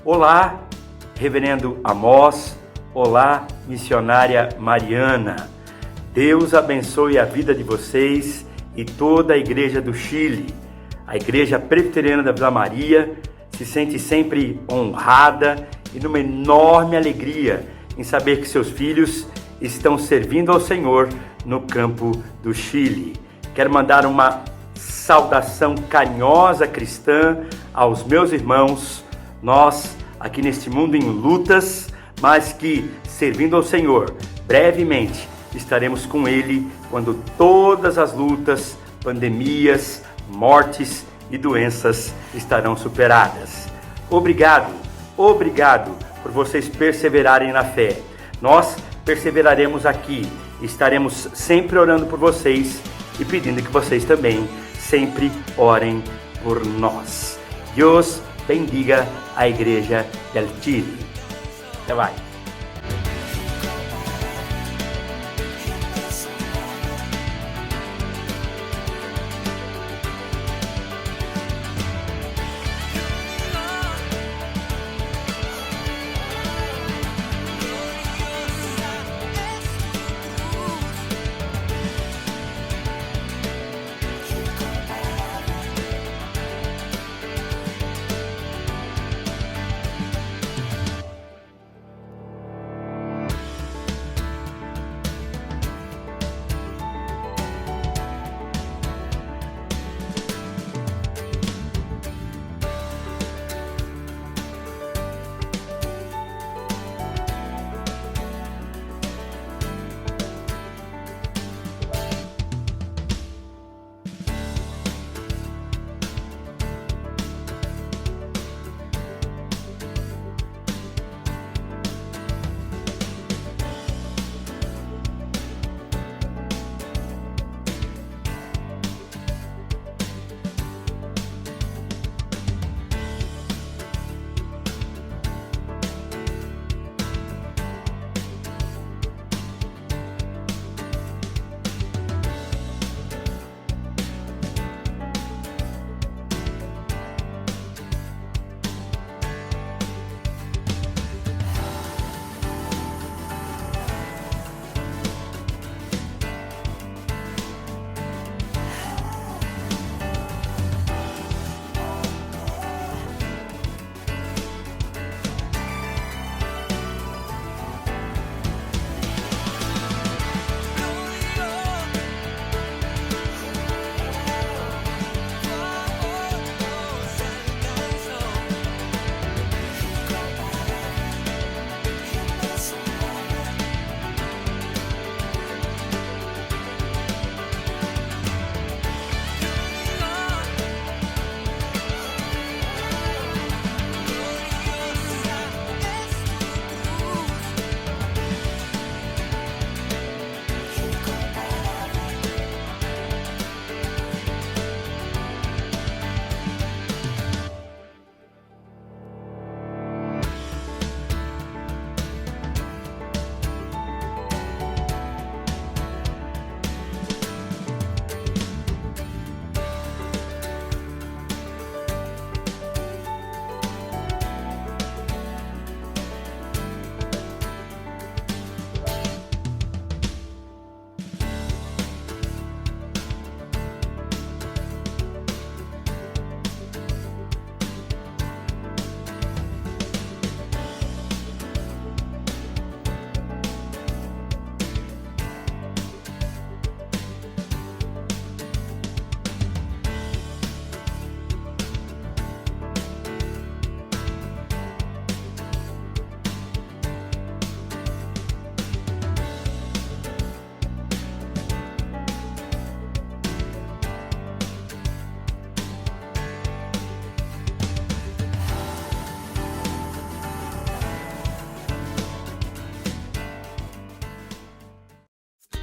Olá, Reverendo Amós. Olá, missionária Mariana. Deus abençoe a vida de vocês e toda a Igreja do Chile. A Igreja Presbiteriana da Vila Maria se sente sempre honrada e numa enorme alegria em saber que seus filhos estão servindo ao Senhor no campo do Chile. Quero mandar uma saudação carinhosa cristã aos meus irmãos. Nós, aqui neste mundo em lutas, mas que, servindo ao Senhor, brevemente estaremos com Ele quando todas as lutas, pandemias, mortes e doenças estarão superadas. Obrigado por vocês perseverarem na fé. Nós perseveraremos aqui, estaremos sempre orando por vocês e pedindo que vocês também sempre orem por nós. Deus bendiga a Igreja del Chile. Até mais.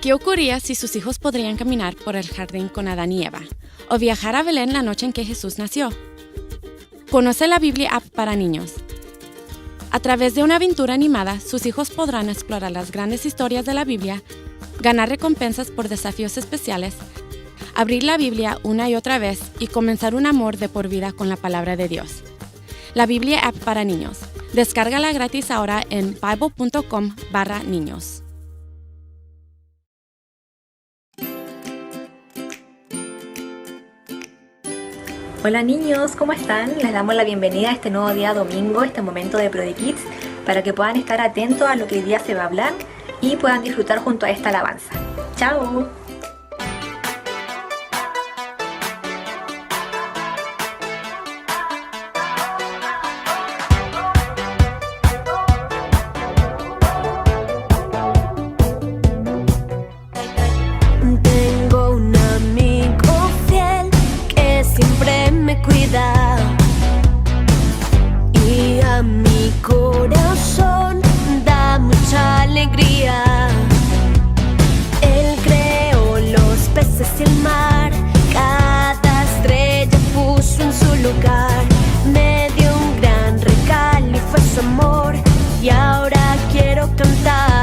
¿Qué ocurría si sus hijos podrían caminar por el jardín con Adán y Eva o viajar a Belén la noche en que Jesús nació? Conoce la Biblia App para niños. A través de una aventura animada, sus hijos podrán explorar las grandes historias de la Biblia, ganar recompensas por desafíos especiales, abrir la Biblia una y otra vez y comenzar un amor de por vida con la palabra de Dios. La Biblia App para niños. Descárgala gratis ahora en bible.com/niños. Hola niños, ¿cómo están? Les damos la bienvenida a este nuevo día domingo, este momento de Prode Kids, para que puedan estar atentos a lo que hoy día se va a hablar y puedan disfrutar junto a esta alabanza. ¡Chao! Tengo un amigo fiel que siempre me cuida y a mi corazón da mucha alegría. Él creó los peces y el mar, cada estrella puso en su lugar. Me dio un gran regalo y fue su amor, y ahora quiero cantar.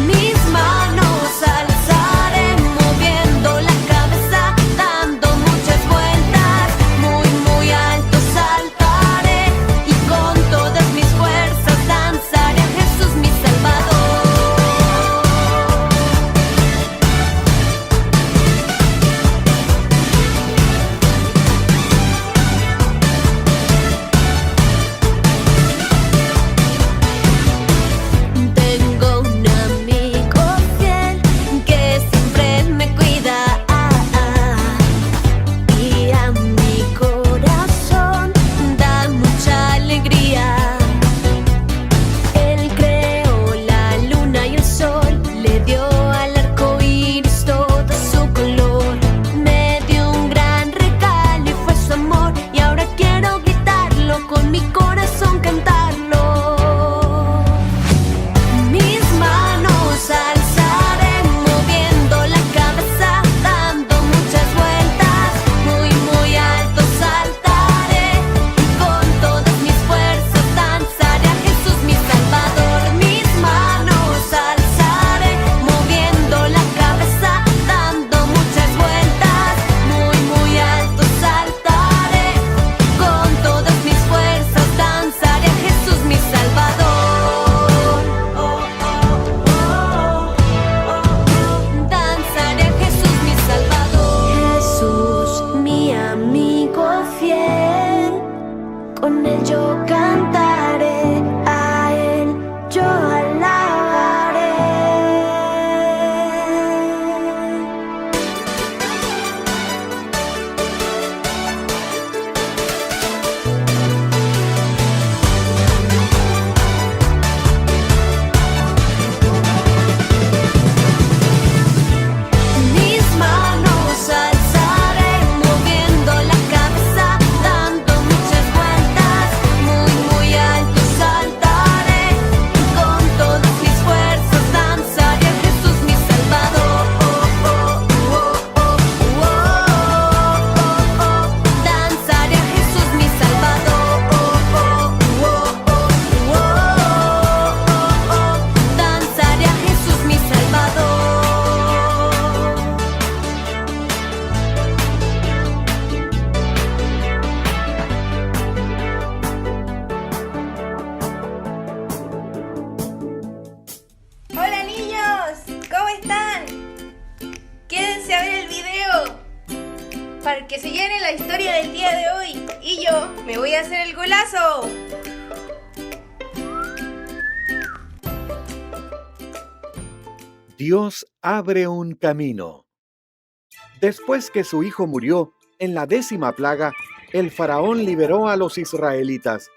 Mis manos alzaré, moviendo la cabeza, dando muchas vueltas, muy alto saltaré, y con todas mis fuerzas danzaré a Jesús mi Salvador. Tengo un amigo fiel que siempre me cuida, y a mi corazón da mucha alegría. Él creó la luna y el sol, le dio al arco iris todo su color. Me dio un gran regalo y fue su amor, y ahora quiero gritarlo, con mi corazón cantarlo. Mis manos alzaré, moviendo la cabeza, dando muchas vueltas, muy alto saltaré, y con todas mis fuerzas danzaré a Jesús mi Salvador. Mis manos alzaré, moviendo la cabeza, dando muchas vueltas, muy alto saltaré, con todas mis fuerzas danzaré a Jesús mi Salvador. Danzaré a Jesús mi Salvador. Jesús, mi amigo fiel, con él yo cantaré, a él yo alabaré. Mis manos alzaré, moviendo la cabeza, dando muchas vueltas, muy alto saltaré, con todas mis fuerzas danzaré a Jesús mi Salvador. Danzaré a Jesús mi Salvador. Danzaré a Jesús mi Salvador. Hola niños, ¿cómo están? Quédense a ver el video para que se llene la historia del día de hoy, y yo me voy a hacer el golazo. Dios abre un camino. Después que su hijo murió, en la 10ª plaga, el faraón liberó a los israelitas.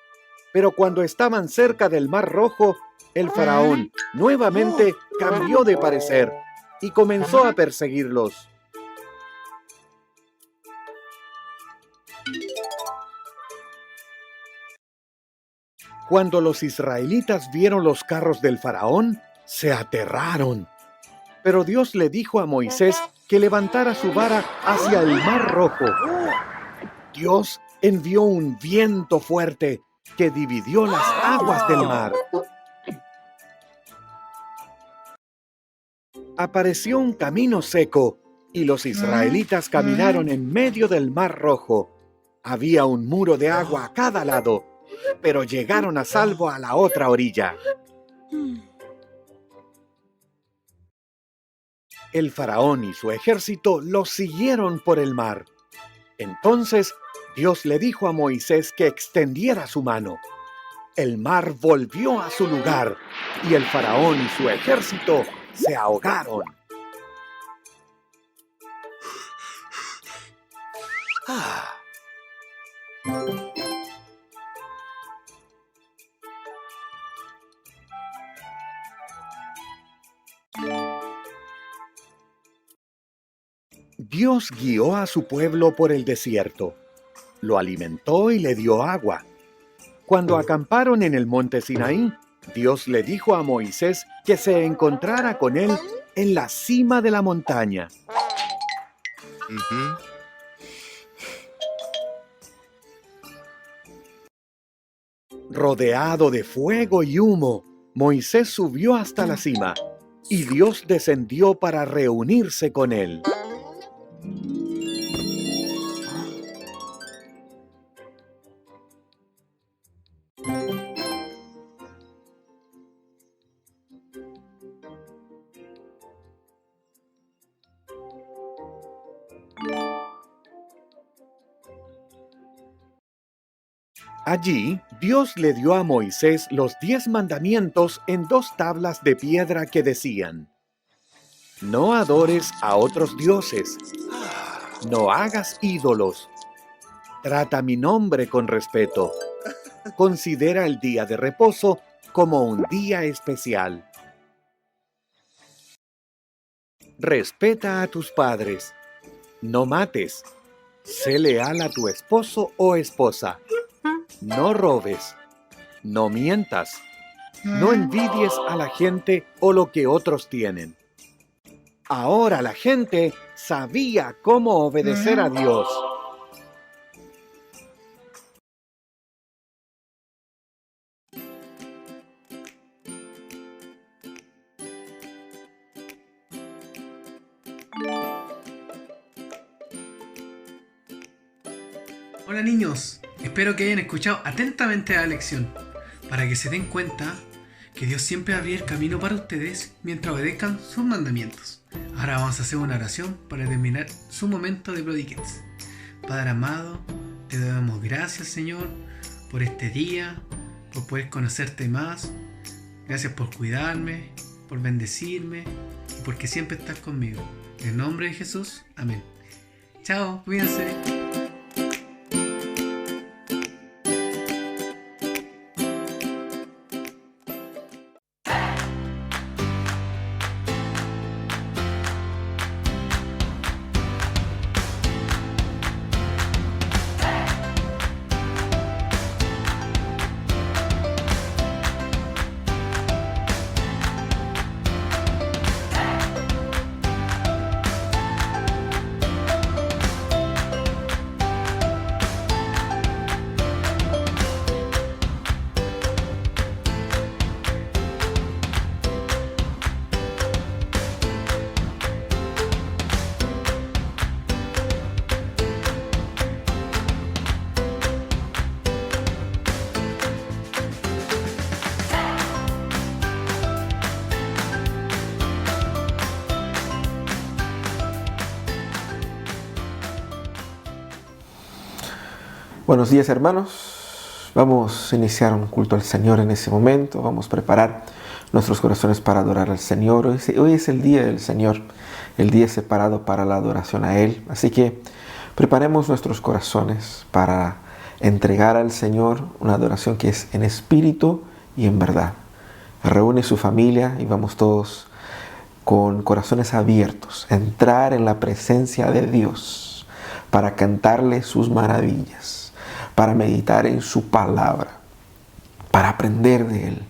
Pero cuando estaban cerca del Mar Rojo, el faraón nuevamente cambió de parecer y comenzó a perseguirlos. Cuando los israelitas vieron los carros del faraón, se aterraron. Pero Dios le dijo a Moisés que levantara su vara hacia el Mar Rojo. Dios envió un viento fuerte que dividió las aguas del mar. Apareció un camino seco y los israelitas caminaron en medio del Mar Rojo. Había un muro de agua a cada lado, pero llegaron a salvo a la otra orilla. El faraón y su ejército los siguieron por el mar. Entonces Dios le dijo a Moisés que extendiera su mano. El mar volvió a su lugar y el faraón y su ejército se ahogaron. Dios guió a su pueblo por el desierto. Lo alimentó y le dio agua. Cuando acamparon en el monte Sinaí, Dios le dijo a Moisés que se encontrara con él en la cima de la montaña. Rodeado de fuego y humo, Moisés subió hasta la cima y Dios descendió para reunirse con él. Allí, Dios le dio a Moisés los 10 mandamientos en 2 tablas de piedra que decían: no adores a otros dioses, no hagas ídolos, trata mi nombre con respeto, considera el día de reposo como un día especial. Respeta a tus padres, no mates, sé leal a tu esposo o esposa. No robes, no mientas, no envidies a la gente o lo que otros tienen. Ahora la gente sabía cómo obedecer a Dios. Hola niños, espero que hayan escuchado atentamente la lección, para que se den cuenta que Dios siempre abrirá el camino para ustedes mientras obedezcan sus mandamientos. Ahora vamos a hacer una oración para terminar su momento de Brody Kids. Padre amado, te damos gracias, Señor, por este día, por poder conocerte más. Gracias por cuidarme, por bendecirme y porque siempre estás conmigo. En el nombre de Jesús, amén. Chao, cuídense. Buenos días, hermanos. Vamos a iniciar un culto al Señor en ese momento. Vamos a preparar nuestros corazones para adorar al Señor. Hoy es el día del Señor, el día separado para la adoración a Él. Así que preparemos nuestros corazones para entregar al Señor una adoración que es en espíritu y en verdad. Reúne su familia y vamos todos con corazones abiertos a entrar en la presencia de Dios para cantarle sus maravillas, para meditar en su palabra, para aprender de Él,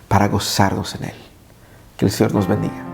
para gozarnos en Él. Que el Señor nos bendiga.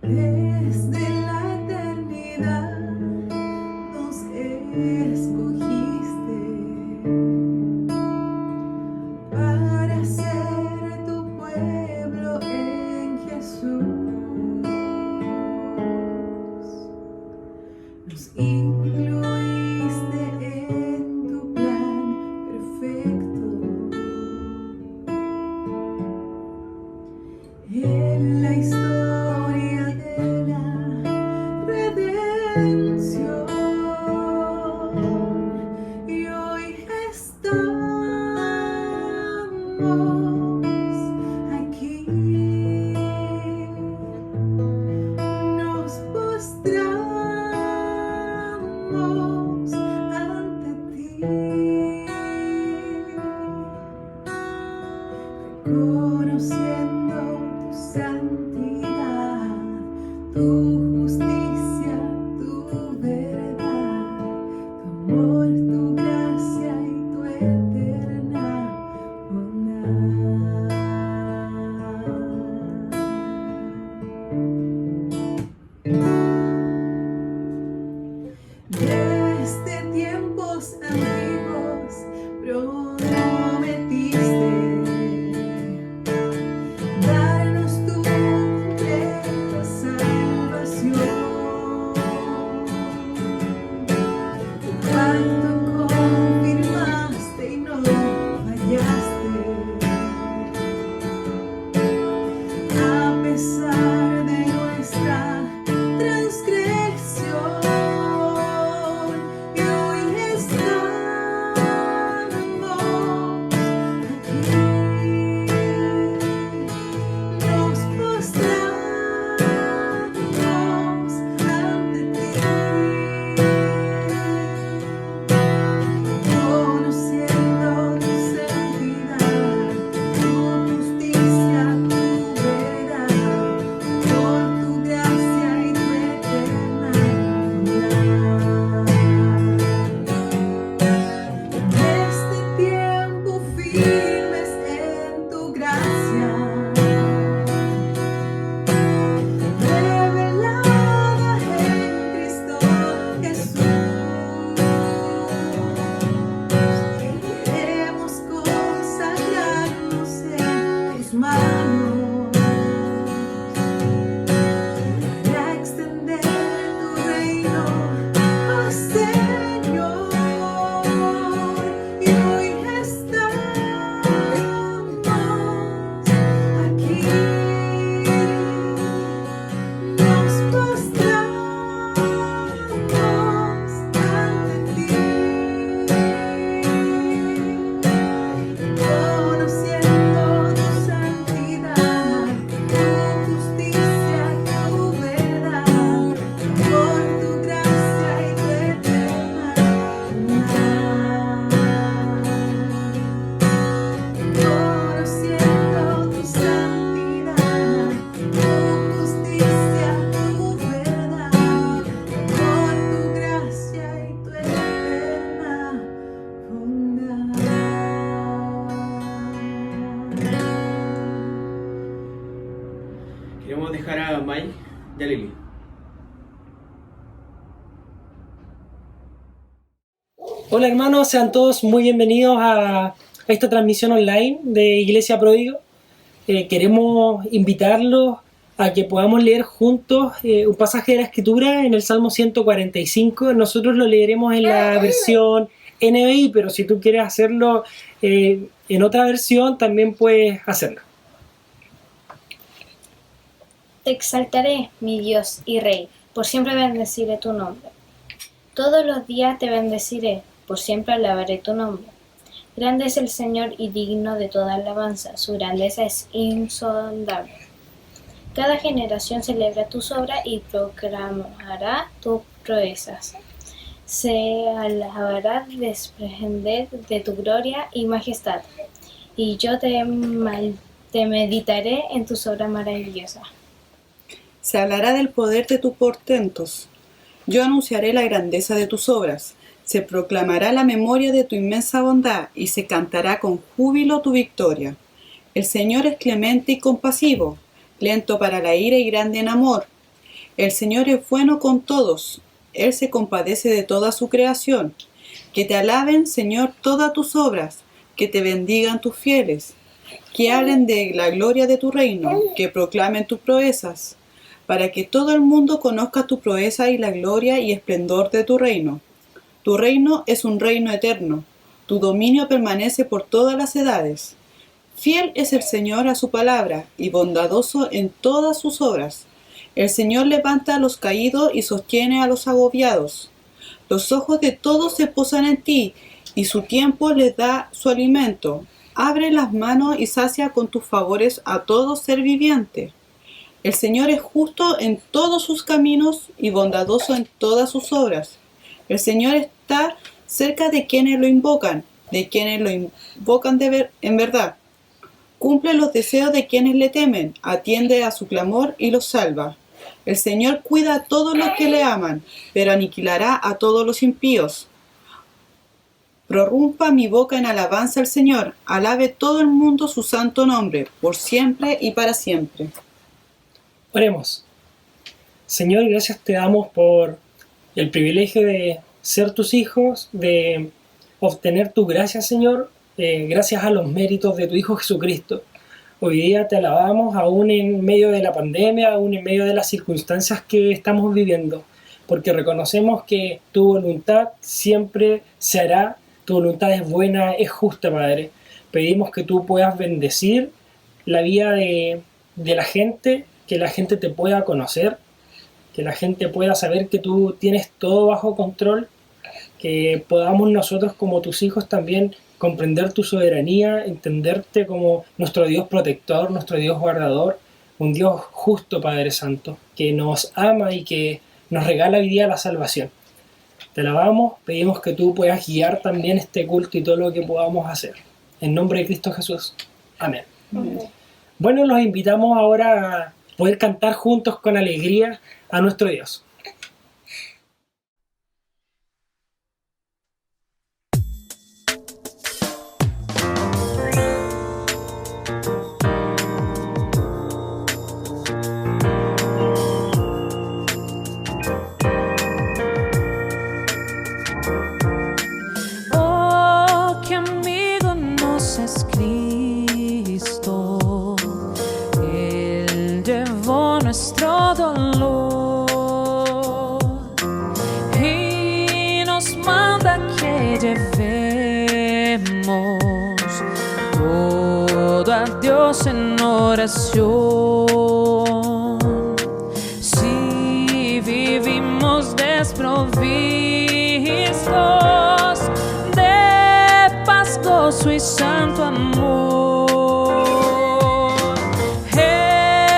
Desde la eternidad nos escogiste para ser tu pueblo en Jesús. Nos incluiste en tu plan perfecto, en la historia de la redención. Y hoy estamos aquí, nos postramos ante ti, reconociendo tu santidad, tu justicia, tu verdad, tu amor, tu gracia y tu eterna bondad. Desde tiempos antiguos prometiste darnos tu completa salvación. Tu pacto confirmaste y no fallaste. A pesar de nuestra transgresión, y hoy estamos aquí, nos postramos ante ti, conociendo tu santidad, tu justicia, tu verdad, por tu gracia y tu eterna bondad. Desde tiempo firmes en tu gracia, revelada en Cristo Jesús, queremos consagrarnos en tus manos para extender tu reino, oh Señor. Y hoy estamos aquí, nos postramos ante ti, conociendo tu santidad, tu justicia, tu verdad, por tu gracia y tu eterna bondad. Conociendo tu santidad, tu justicia, tu verdad, por tu gracia y tu eterna bondad. Queremos dejar a May y a Lili. Hola hermanos, sean todos muy bienvenidos a esta transmisión online de Iglesia Pródigo. Queremos invitarlos a que podamos leer juntos un pasaje de la Escritura en el Salmo 145. Nosotros lo leeremos en la versión NBI, pero si tú quieres hacerlo en otra versión, también puedes hacerlo. Te exaltaré, mi Dios y Rey, por siempre bendeciré tu nombre. Todos los días te bendeciré, por siempre alabaré tu nombre. Grande es el Señor y digno de toda alabanza, su grandeza es insondable. Cada generación celebra tus obras y proclamará tus proezas. Se alabará de esplendor de tu gloria y majestad, y yo te meditaré en tus obras maravillosas. Se hablará del poder de tus portentos. Yo anunciaré la grandeza de tus obras. Se proclamará la memoria de tu inmensa bondad y se cantará con júbilo tu victoria. El Señor es clemente y compasivo, lento para la ira y grande en amor. El Señor es bueno con todos. Él se compadece de toda su creación. Que te alaben, Señor, todas tus obras. Que te bendigan tus fieles. Que hablen de la gloria de tu reino. Que proclamen tus proezas. Para que todo el mundo conozca tu proeza y la gloria y esplendor de tu reino. Tu reino es un reino eterno. Tu dominio permanece por todas las edades. Fiel es el Señor a su palabra y bondadoso en todas sus obras. El Señor levanta a los caídos y sostiene a los agobiados. Los ojos de todos se posan en ti y su tiempo les da su alimento. Abre las manos y sacia con tus favores a todo ser viviente. El Señor es justo en todos sus caminos y bondadoso en todas sus obras. El Señor está cerca de quienes lo invocan en verdad. Cumple los deseos de quienes le temen, atiende a su clamor y los salva. El Señor cuida a todos los que le aman, pero aniquilará a todos los impíos. Prorrumpa mi boca en alabanza al Señor, alabe todo el mundo su santo nombre, por siempre y para siempre. Oremos. Señor, gracias te damos por el privilegio de ser tus hijos, de obtener tu gracia, Señor, gracias a los méritos de tu Hijo Jesucristo. Hoy día te alabamos aún en medio de la pandemia, aún en medio de las circunstancias que estamos viviendo, porque reconocemos que tu voluntad siempre se hará, tu voluntad es buena, es justa, Padre. Pedimos que tú puedas bendecir la vida de la gente, que la gente te pueda conocer, que la gente pueda saber que tú tienes todo bajo control, que podamos nosotros como tus hijos también comprender tu soberanía, entenderte como nuestro Dios protector, nuestro Dios guardador, un Dios justo, Padre Santo, que nos ama y que nos regala hoy día la salvación. Te alabamos, pedimos que tú puedas guiar también este culto y todo lo que podamos hacer. En nombre de Cristo Jesús. Amén. Amén. Bueno, los invitamos ahora a poder cantar juntos con alegría a nuestro Dios. Oh, qué amigo nos es Cristo, Él llevó nuestro dolor y nos manda que llevemos todo a Dios en oración. Si vivimos desprovistos de paz, gozo y santo amor,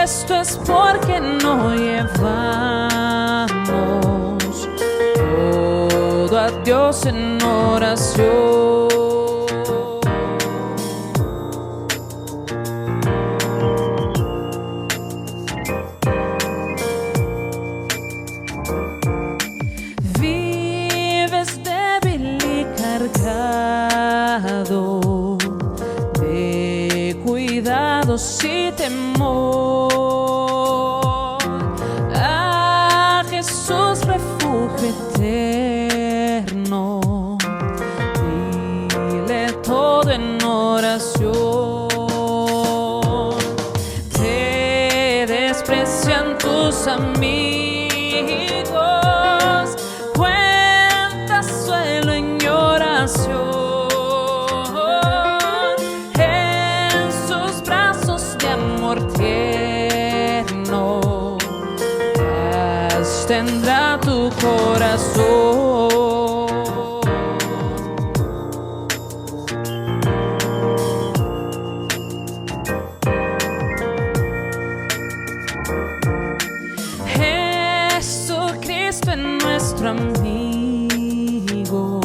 esto es porque no llevamos todo a Dios en oración. Vives débil y cargado de cuidados y temor. A Jesús refugio eterno, dile todo en oración. Te desprecian tus amigos, cuenta suelo en oración. En sus brazos de amor tierno, paz tendrá tu corazón. Jesucristo es nuestro amigo,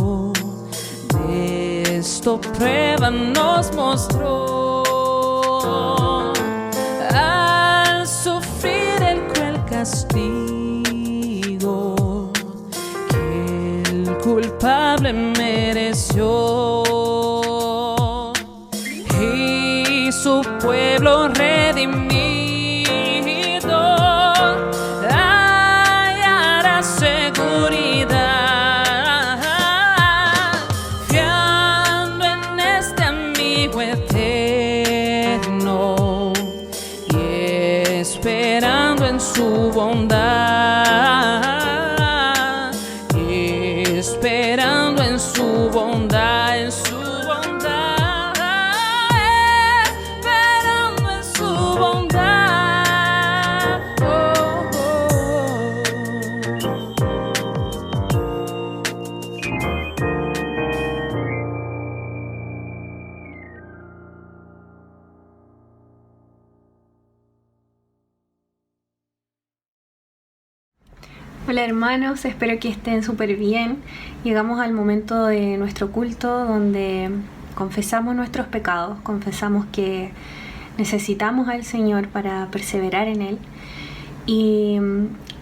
de esto prueba nos mostró. Al sufrir el cruel castigo que el culpable mereció, y su pueblo redimido Hola hermanos, espero que estén súper bien. Llegamos al momento de nuestro culto donde confesamos nuestros pecados, confesamos que necesitamos al Señor para perseverar en Él. Y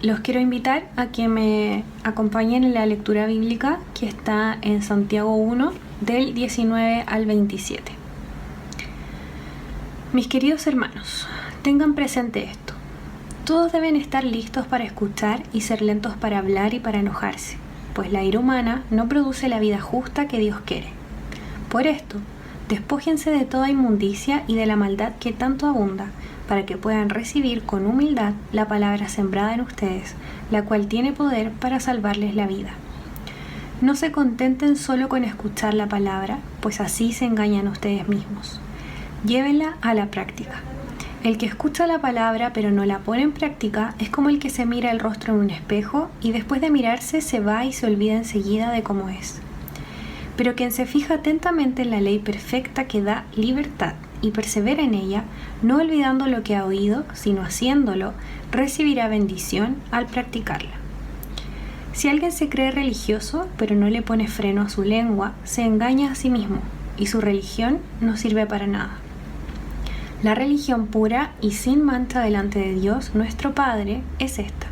los quiero invitar a que me acompañen en la lectura bíblica que está en Santiago 1, del 19 al 27. Mis queridos hermanos, tengan presente esto. Todos deben estar listos para escuchar y ser lentos para hablar y para enojarse, pues la ira humana no produce la vida justa que Dios quiere. Por esto, despójense de toda inmundicia y de la maldad que tanto abunda, para que puedan recibir con humildad la palabra sembrada en ustedes, la cual tiene poder para salvarles la vida. No se contenten solo con escuchar la palabra, pues así se engañan ustedes mismos. Llévenla a la práctica. El que escucha la palabra pero no la pone en práctica es como el que se mira el rostro en un espejo y después de mirarse se va y se olvida enseguida de cómo es. Pero quien se fija atentamente en la ley perfecta que da libertad y persevera en ella, no olvidando lo que ha oído, sino haciéndolo, recibirá bendición al practicarla. Si alguien se cree religioso pero no le pone freno a su lengua, se engaña a sí mismo y su religión no sirve para nada. La religión pura y sin mancha delante de Dios, nuestro Padre, es esta: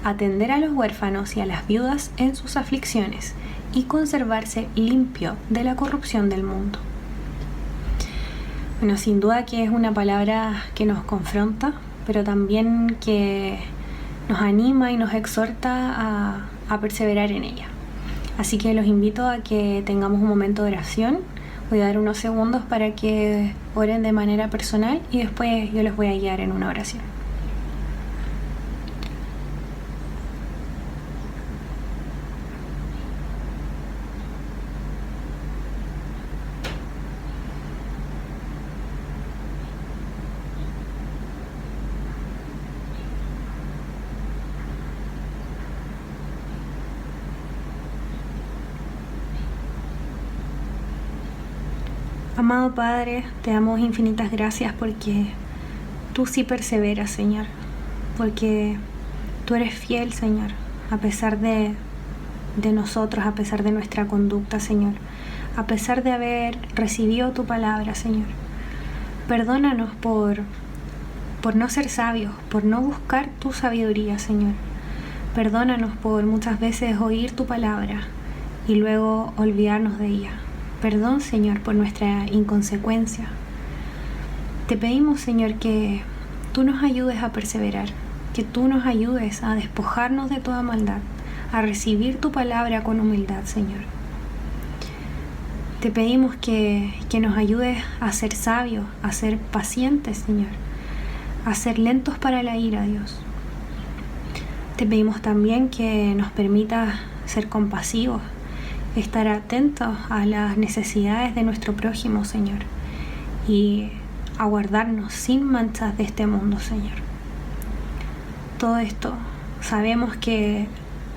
atender a los huérfanos y a las viudas en sus aflicciones y conservarse limpio de la corrupción del mundo. Bueno, sin duda que es una palabra que nos confronta, pero también que nos anima y nos exhorta a perseverar en ella. Así que los invito a que tengamos un momento de oración. Voy a dar unos segundos para que oren de manera personal y después yo los voy a guiar en una oración. Amado Padre, te damos infinitas gracias porque tú sí perseveras, Señor, porque tú eres fiel, Señor, a pesar de nosotros, a pesar de nuestra conducta, Señor, a pesar de haber recibido tu palabra, Señor. Perdónanos por no ser sabios, por no buscar tu sabiduría, Señor. Perdónanos por muchas veces oír tu palabra y luego olvidarnos de ella. Perdón, Señor, por nuestra inconsecuencia. Te pedimos, Señor, que tú nos ayudes a perseverar, que tú nos ayudes a despojarnos de toda maldad, a recibir tu palabra con humildad, Señor. Te pedimos que nos ayudes a ser sabios, a ser pacientes, Señor, a ser lentos para la ira, Dios. Te pedimos también que nos permitas ser compasivos, estar atentos a las necesidades de nuestro prójimo, Señor, y a guardarnos sin manchas de este mundo, Señor. Todo esto sabemos que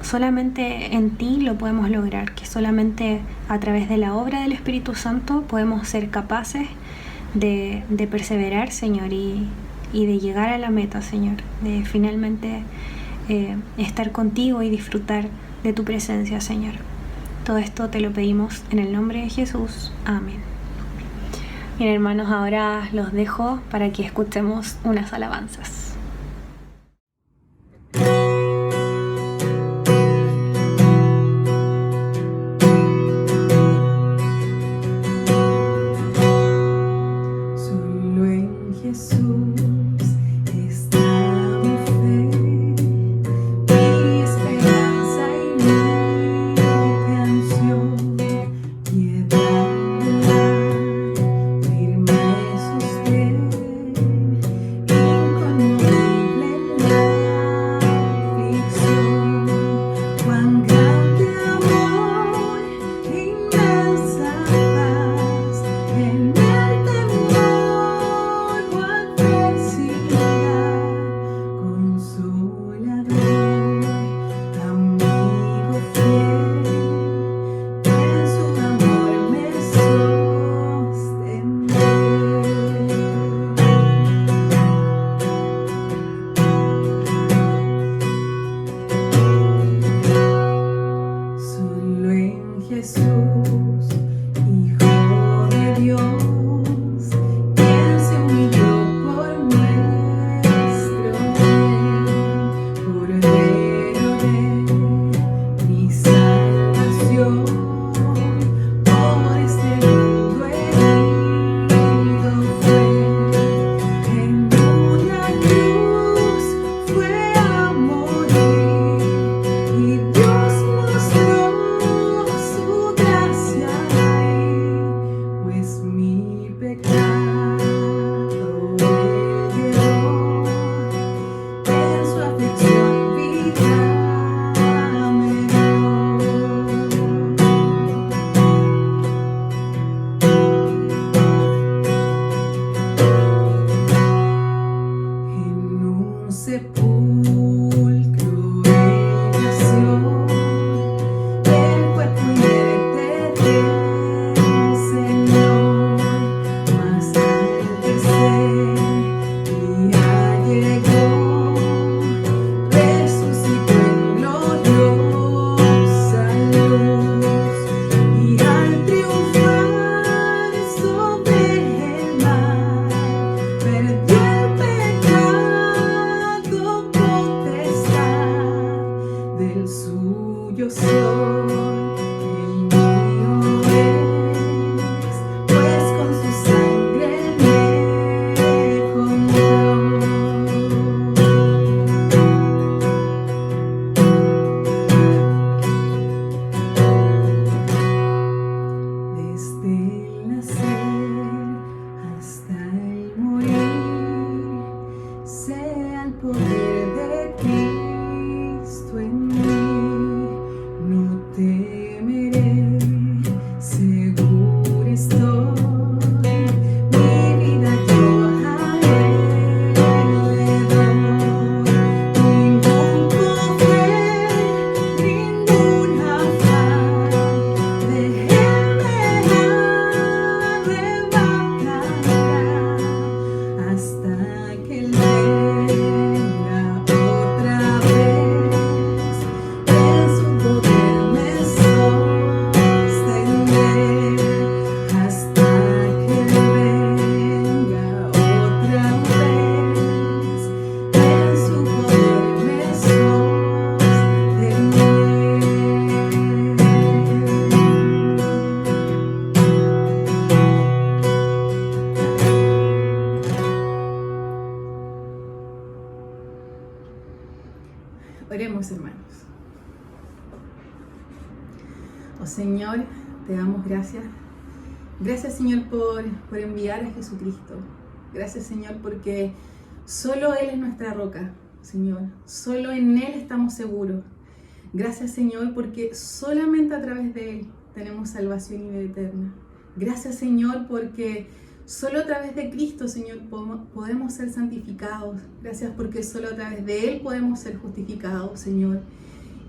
solamente en ti lo podemos lograr, que solamente a través de la obra del Espíritu Santo podemos ser capaces de perseverar, Señor, y de llegar a la meta, Señor, de finalmente estar contigo y disfrutar de tu presencia, Señor. Todo esto te lo pedimos en el nombre de Jesús. Amén. Bien, hermanos, ahora los dejo para que escuchemos unas alabanzas. Solo en Jesús está mi fe, mi esperanza y mi canción. Piedad firme sostiene, inconmovible. del suyo soy, el mío es, pues con su sangre me compró. Desde el nacer hasta el morir, sea el poder de Cristo en mí. No temeré, seguro estoy, mi vida yo a Él le doy. Ningún poder, ningún afán de Él me arrebatará, hasta que Él venga otra vez. En su poder me sostendré, hasta que Él venga otra vez. En su poder me sostendré. Oremos, hermanos. Oh Señor, te damos gracias. Gracias, Señor, por enviar a Jesucristo. Gracias, Señor, porque solo Él es nuestra roca, Señor. Solo en Él estamos seguros. Gracias, Señor, porque solamente a través de Él tenemos salvación y vida eterna. Gracias, Señor, porque solo a través de Cristo, Señor, podemos ser santificados. Gracias porque solo a través de Él podemos ser justificados, Señor.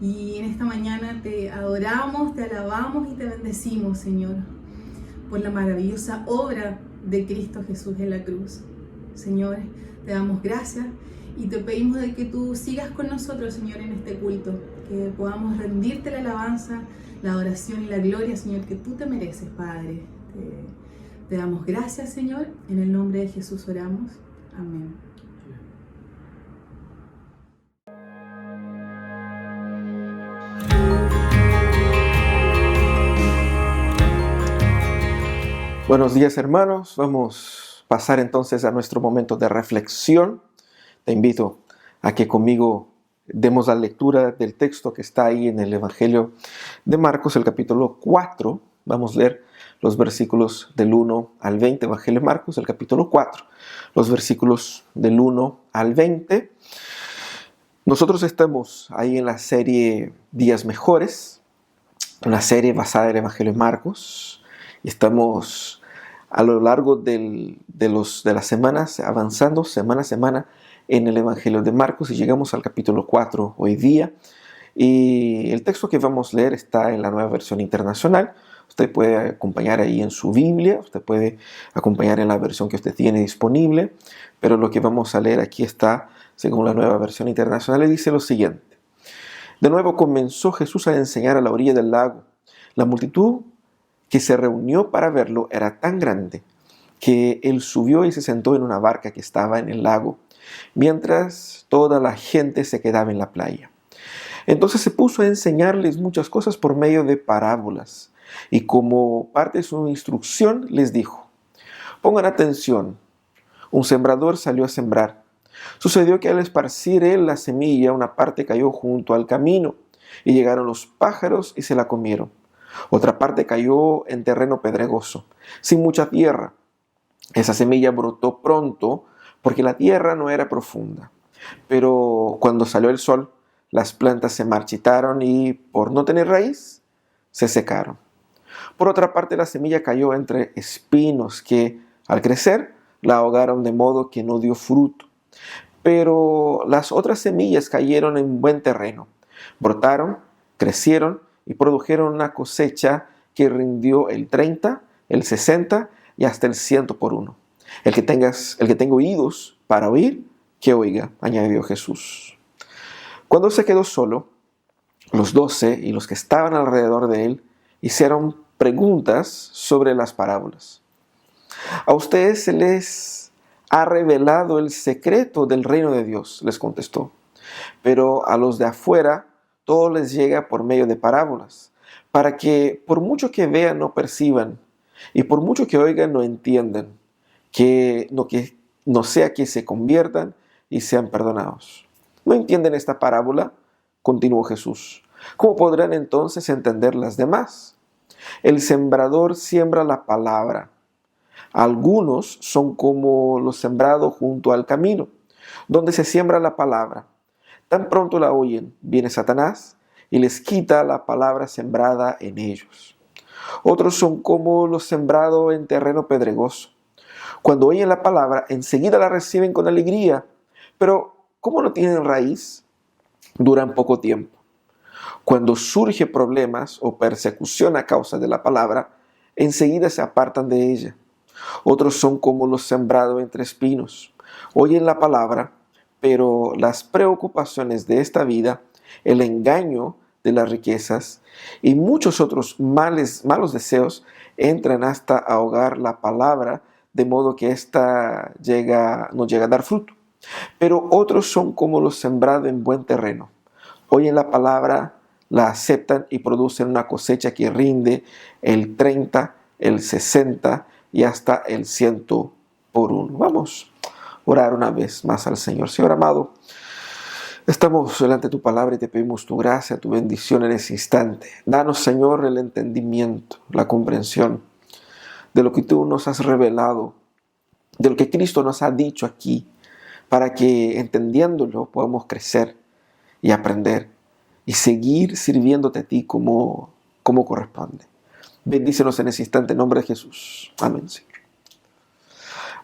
Y en esta mañana te adoramos, te alabamos y te bendecimos, Señor, por la maravillosa obra de Cristo Jesús en la cruz. Señor, te damos gracias y te pedimos de que tú sigas con nosotros, Señor, en este culto, que podamos rendirte la alabanza, la adoración y la gloria, Señor, que tú te mereces, Padre. Te damos gracias, Señor, en el nombre de Jesús oramos. Amén. Buenos días, hermanos. Vamos a pasar entonces a nuestro momento de reflexión. Te invito a que conmigo demos la lectura del texto que está ahí en el Evangelio de Marcos, el capítulo 4. Vamos a leer los versículos del 1 al 20. Evangelio de Marcos, el capítulo 4. Los versículos del 1 al 20. Nosotros estamos ahí en la serie Días Mejores, una serie basada en el Evangelio de Marcos. Y estamos a lo largo de las semanas avanzando semana a semana en el Evangelio de Marcos y llegamos al capítulo 4 hoy día. Y el texto que vamos a leer está en la Nueva Versión Internacional. Usted puede acompañar ahí en su Biblia, usted puede acompañar en la versión que usted tiene disponible, pero lo que vamos a leer aquí está según la Nueva Versión Internacional y dice lo siguiente. De nuevo comenzó Jesús a enseñar a la orilla del lago. La multitud que se reunió para verlo era tan grande que él subió y se sentó en una barca que estaba en el lago, mientras toda la gente se quedaba en la playa. Entonces se puso a enseñarles muchas cosas por medio de parábolas, y como parte de su instrucción les dijo: pongan atención, un sembrador salió a sembrar. Sucedió que al esparcir él la semilla, una parte cayó junto al camino, y llegaron los pájaros y se la comieron. Otra parte cayó en terreno pedregoso, sin mucha tierra. Esa semilla brotó pronto porque la tierra no era profunda. Pero cuando salió el sol, las plantas se marchitaron y, por no tener raíz, se secaron. Por otra parte, la semilla cayó entre espinos que, al crecer, la ahogaron de modo que no dio fruto. Pero las otras semillas cayeron en buen terreno, brotaron, crecieron y produjeron una cosecha que rindió el 30, el 60 y hasta el 100 por uno. El que tenga oídos para oír, que oiga, añadió Jesús. Cuando se quedó solo, los 12 y los que estaban alrededor de él hicieron preguntas sobre las parábolas. A ustedes se les ha revelado el secreto del reino de Dios, les contestó. Pero a los de afuera todo les llega por medio de parábolas, para que por mucho que vean no perciban, y por mucho que oigan no entiendan, que no sea que se conviertan y sean perdonados. ¿No entienden esta parábola?, continuó Jesús. ¿Cómo podrán entonces entender las demás? El sembrador siembra la palabra. Algunos son como los sembrados junto al camino, donde se siembra la palabra. Tan pronto la oyen, viene Satanás y les quita la palabra sembrada en ellos. Otros son como los sembrados en terreno pedregoso. Cuando oyen la palabra, enseguida la reciben con alegría, pero como no tienen raíz, duran poco tiempo. Cuando surge problemas o persecución a causa de la palabra, enseguida se apartan de ella. Otros son como los sembrados entre espinos. Oyen la palabra, pero las preocupaciones de esta vida, el engaño de las riquezas y muchos otros malos deseos entran hasta ahogar la palabra, de modo que ésta no llega a dar fruto. Pero otros son como los sembrados en buen terreno. Oyen la palabra, la aceptan y producen una cosecha que rinde el 30, el 60 y hasta el 100 por uno. Vamos a orar una vez más al Señor. Señor amado, estamos delante de tu palabra y te pedimos tu gracia, tu bendición en ese instante. Danos, Señor, el entendimiento, la comprensión de lo que tú nos has revelado, de lo que Cristo nos ha dicho aquí, para que entendiéndolo podamos crecer y aprender y seguir sirviéndote a ti como corresponde. Bendícenos en ese instante en nombre de Jesús. Amén, Señor.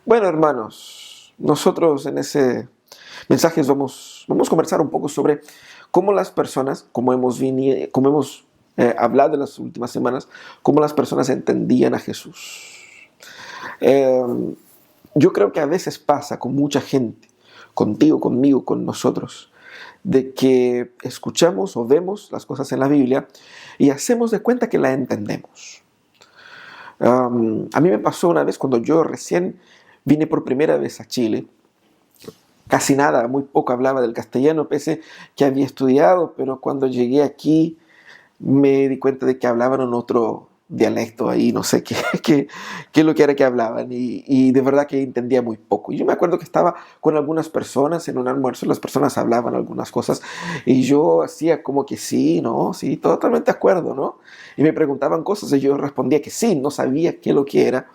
Bueno, hermanos, nosotros en ese mensaje vamos a conversar un poco sobre cómo las personas, como hemos hablado en las últimas semanas, cómo las personas entendían a Jesús. Yo creo que a veces pasa con mucha gente, contigo, conmigo, con nosotros, de que escuchamos o vemos las cosas en la Biblia y hacemos de cuenta que la entendemos. A mí me pasó una vez cuando yo recién vine por primera vez a Chile. Casi nada, muy poco hablaba del castellano, pese que había estudiado, pero cuando llegué aquí me di cuenta de que hablaban en otro dialecto ahí, no sé qué es lo que era que hablaban, y de verdad que entendía muy poco. Yo me acuerdo que estaba con algunas personas en un almuerzo, las personas hablaban algunas cosas y yo hacía como que sí, no, sí, totalmente de acuerdo, ¿no? Y me preguntaban cosas y yo respondía que sí, no sabía qué es lo que era,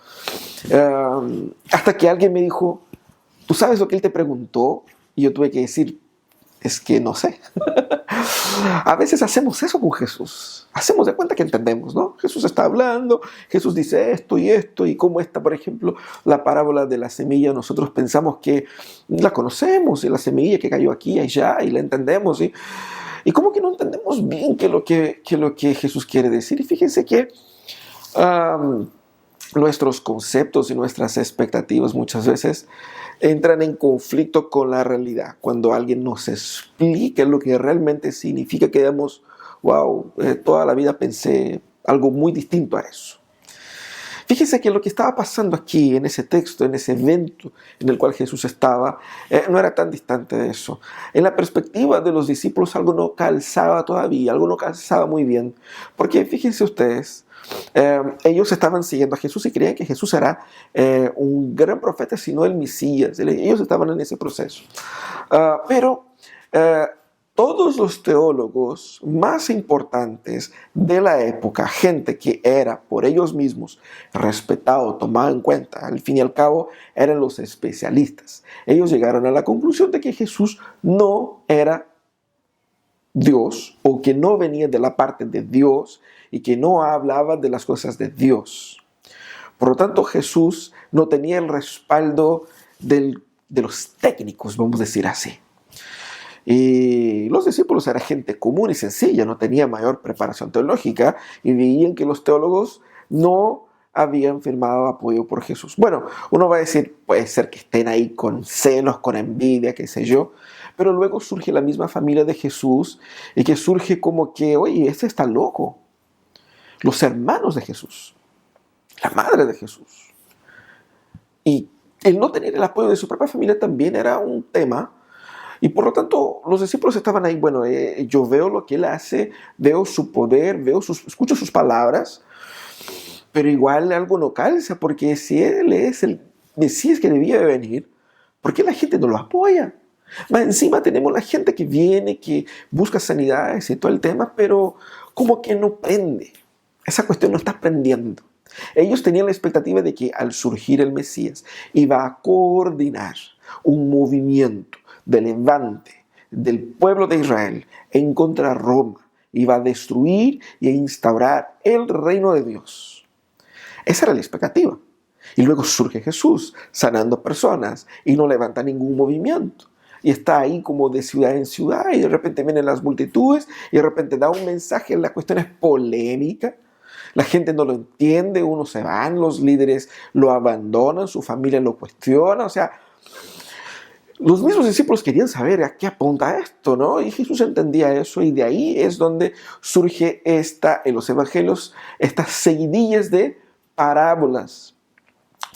hasta que alguien me dijo: ¿tú sabes lo que él te preguntó? Y yo tuve que decir: es que no sé. A veces hacemos eso con Jesús. Hacemos de cuenta que entendemos, ¿no? Jesús está hablando, Jesús dice esto, y como esta, por ejemplo, la parábola de la semilla, nosotros pensamos que la conocemos, y la semilla que cayó aquí y allá, y la entendemos, y como que no entendemos bien qué es lo que Jesús quiere decir. Y fíjense que nuestros conceptos y nuestras expectativas muchas veces entran en conflicto con la realidad. Cuando alguien nos explica lo que realmente significa, quedamos: wow, toda la vida pensé algo muy distinto a eso. Fíjense que lo que estaba pasando aquí, en ese texto, en ese evento en el cual Jesús estaba, no era tan distante de eso. En la perspectiva de los discípulos algo no calzaba todavía, algo no calzaba muy bien. Porque fíjense ustedes, ellos estaban siguiendo a Jesús y creían que Jesús era un gran profeta, sino el Mesías. Ellos estaban en ese proceso. Pero todos los teólogos más importantes de la época, gente que era por ellos mismos respetado, tomado en cuenta, al fin y al cabo eran los especialistas. Ellos llegaron a la conclusión de que Jesús no era Dios, o que no venía de la parte de Dios y que no hablaba de las cosas de Dios. Por lo tanto, Jesús no tenía el respaldo de los técnicos, vamos a decir así. Y los discípulos eran gente común y sencilla, no tenían mayor preparación teológica y veían que los teólogos no habían firmado apoyo por Jesús. Bueno, uno va a decir, puede ser que estén ahí con celos, con envidia, qué sé yo, pero luego surge la misma familia de Jesús y que surge como que: oye, este está loco. Los hermanos de Jesús, la madre de Jesús. Y el no tener el apoyo de su propia familia también era un tema. Y por lo tanto, los discípulos estaban ahí, bueno, yo veo lo que Él hace, veo su poder, escucho sus palabras, pero igual algo no calza, porque si Él es el Mesías que debía de venir, ¿por qué la gente no lo apoya? Más encima tenemos la gente que viene, que busca sanidades y todo el tema, pero como que no prende. Esa cuestión no está prendiendo. Ellos tenían la expectativa de que al surgir el Mesías iba a coordinar un movimiento de levante del pueblo de Israel en contra de Roma. Iba a destruir y a instaurar el reino de Dios. Esa era la expectativa. Y luego surge Jesús sanando personas y no levanta ningún movimiento. Y está ahí como de ciudad en ciudad y de repente vienen las multitudes y de repente da un mensaje. La cuestión es polémica. La gente no lo entiende, unos se van, los líderes lo abandonan, su familia lo cuestiona. O sea, los mismos discípulos querían saber a qué apunta esto, ¿no? Y Jesús entendía eso y de ahí es donde surge en los evangelios estas seguidillas de parábolas.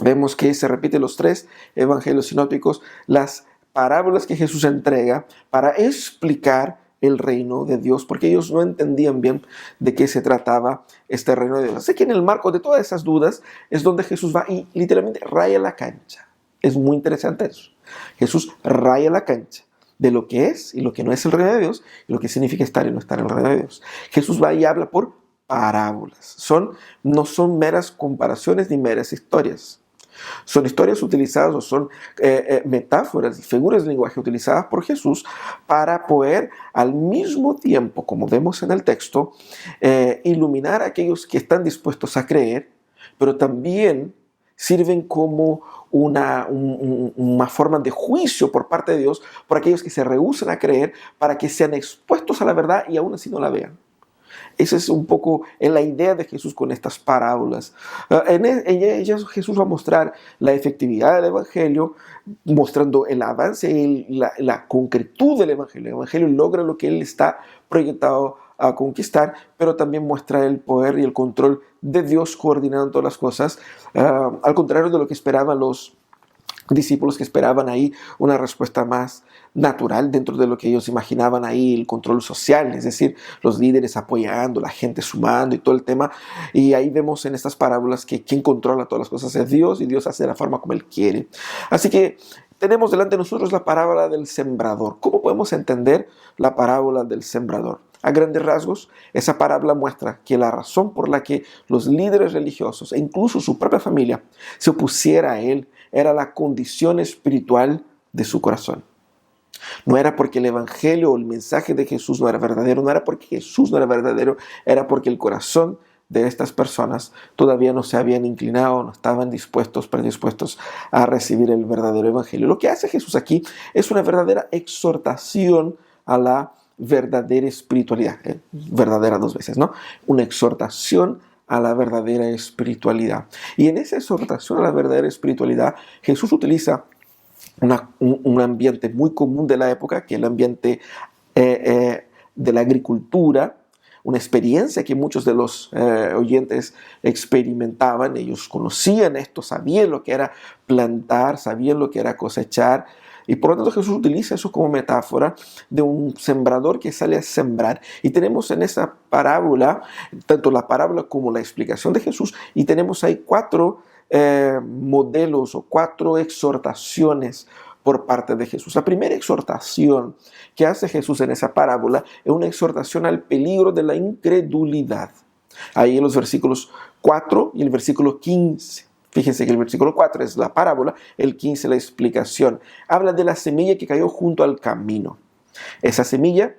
Vemos que se repiten los 3 evangelios sinópticos, las parábolas que Jesús entrega para explicar el reino de Dios, porque ellos no entendían bien de qué se trataba este reino de Dios. Así que en el marco de todas esas dudas es donde Jesús va y literalmente raya la cancha. Es muy interesante eso. Jesús raya la cancha de lo que es y lo que no es el reino de Dios y lo que significa estar y no estar en el reino de Dios. Jesús va y habla por parábolas. No son meras comparaciones ni meras historias. Son historias utilizadas o son metáforas y figuras de lenguaje utilizadas por Jesús para poder al mismo tiempo, como vemos en el texto, iluminar a aquellos que están dispuestos a creer, pero también sirven como una forma de juicio por parte de Dios por aquellos que se rehúsan a creer, para que sean expuestos a la verdad y aún así no la vean. Esa es un poco la idea de Jesús con estas parábolas. En ellas Jesús va a mostrar la efectividad del Evangelio, mostrando el avance y la concretud del Evangelio. El Evangelio logra lo que Él está proyectado a conquistar, pero también muestra el poder y el control de Dios coordinando todas las cosas, al contrario de lo que esperaban los discípulos, que esperaban ahí una respuesta más natural dentro de lo que ellos imaginaban ahí, el control social, es decir, los líderes apoyando, la gente sumando y todo el tema. Y ahí vemos en estas parábolas que quien controla todas las cosas es Dios y Dios hace de la forma como Él quiere. Así que tenemos delante de nosotros la parábola del sembrador. ¿Cómo podemos entender la parábola del sembrador? A grandes rasgos, esa parábola muestra que la razón por la que los líderes religiosos e incluso su propia familia se opusiera a Él era la condición espiritual de su corazón. No era porque el evangelio o el mensaje de Jesús no era verdadero, no era porque Jesús no era verdadero, era porque el corazón de estas personas todavía no se habían inclinado, no estaban predispuestos a recibir el verdadero evangelio. Lo que hace Jesús aquí es una verdadera exhortación a la verdadera espiritualidad. Verdadera 2 veces, ¿no? Una exhortación a la verdadera espiritualidad. Y en esa exhortación a la verdadera espiritualidad, Jesús utiliza un ambiente muy común de la época, que es el ambiente de la agricultura, una experiencia que muchos de los oyentes experimentaban. Ellos conocían esto, sabían lo que era plantar, sabían lo que era cosechar. Y por lo tanto Jesús utiliza eso como metáfora de un sembrador que sale a sembrar. Y tenemos en esa parábola, tanto la parábola como la explicación de Jesús, y tenemos ahí 4 modelos o 4 exhortaciones por parte de Jesús. La primera exhortación que hace Jesús en esa parábola es una exhortación al peligro de la incredulidad. Ahí en los versículos 4 y el versículo 15. Fíjense que el versículo 4 es la parábola, el 15 la explicación. Habla de la semilla que cayó junto al camino. Esa semilla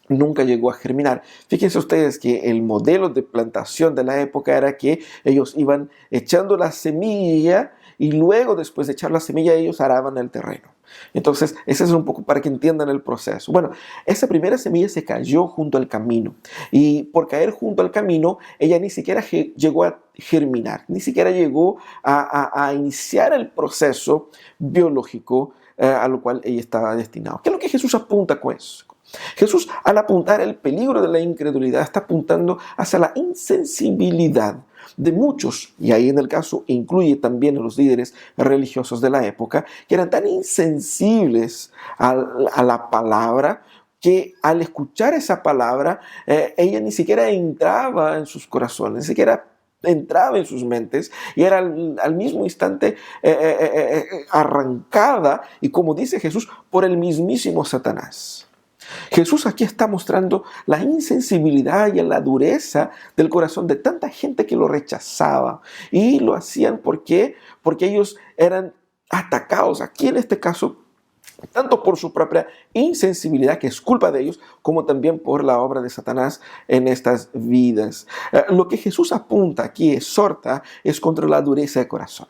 nunca llegó a germinar. Fíjense ustedes que el modelo de plantación de la época era que ellos iban echando la semilla y luego, después de echar la semilla, ellos araban el terreno. Entonces, ese es un poco para que entiendan el proceso. Bueno, esa primera semilla se cayó junto al camino. Y por caer junto al camino, ella ni siquiera llegó a germinar, ni siquiera llegó a iniciar el proceso biológico a lo cual ella estaba destinada. ¿Qué es lo que Jesús apunta con eso? Jesús, al apuntar el peligro de la incredulidad, está apuntando hacia la insensibilidad de muchos, y ahí en el caso incluye también a los líderes religiosos de la época, que eran tan insensibles a la palabra, que al escuchar esa palabra, ella ni siquiera entraba en sus corazones, ni siquiera entraba en sus mentes, y era al mismo instante arrancada, y como dice Jesús, por el mismísimo Satanás. Jesús aquí está mostrando la insensibilidad y la dureza del corazón de tanta gente que lo rechazaba, y lo hacían porque ellos eran atacados, aquí en este caso, tanto por su propia insensibilidad, que es culpa de ellos, como también por la obra de Satanás en estas vidas. Lo que Jesús apunta aquí, exhorta, es contra la dureza de corazón.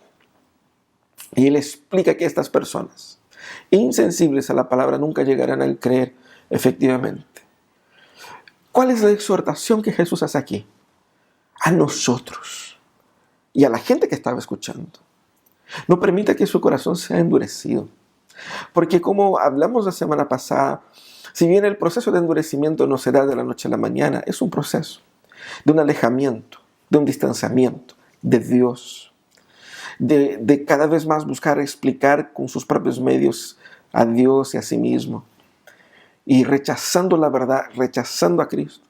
Y Él explica que estas personas, insensibles a la palabra, nunca llegarán a creer efectivamente. ¿Cuál es la exhortación que Jesús hace aquí? A nosotros y a la gente que estaba escuchando. No permita que su corazón sea endurecido. Porque como hablamos la semana pasada, si bien el proceso de endurecimiento no se da de la noche a la mañana, es un proceso de un alejamiento, de un distanciamiento de Dios, de cada vez más buscar explicar con sus propios medios a Dios y a sí mismo, y rechazando la verdad, rechazando a Cristo.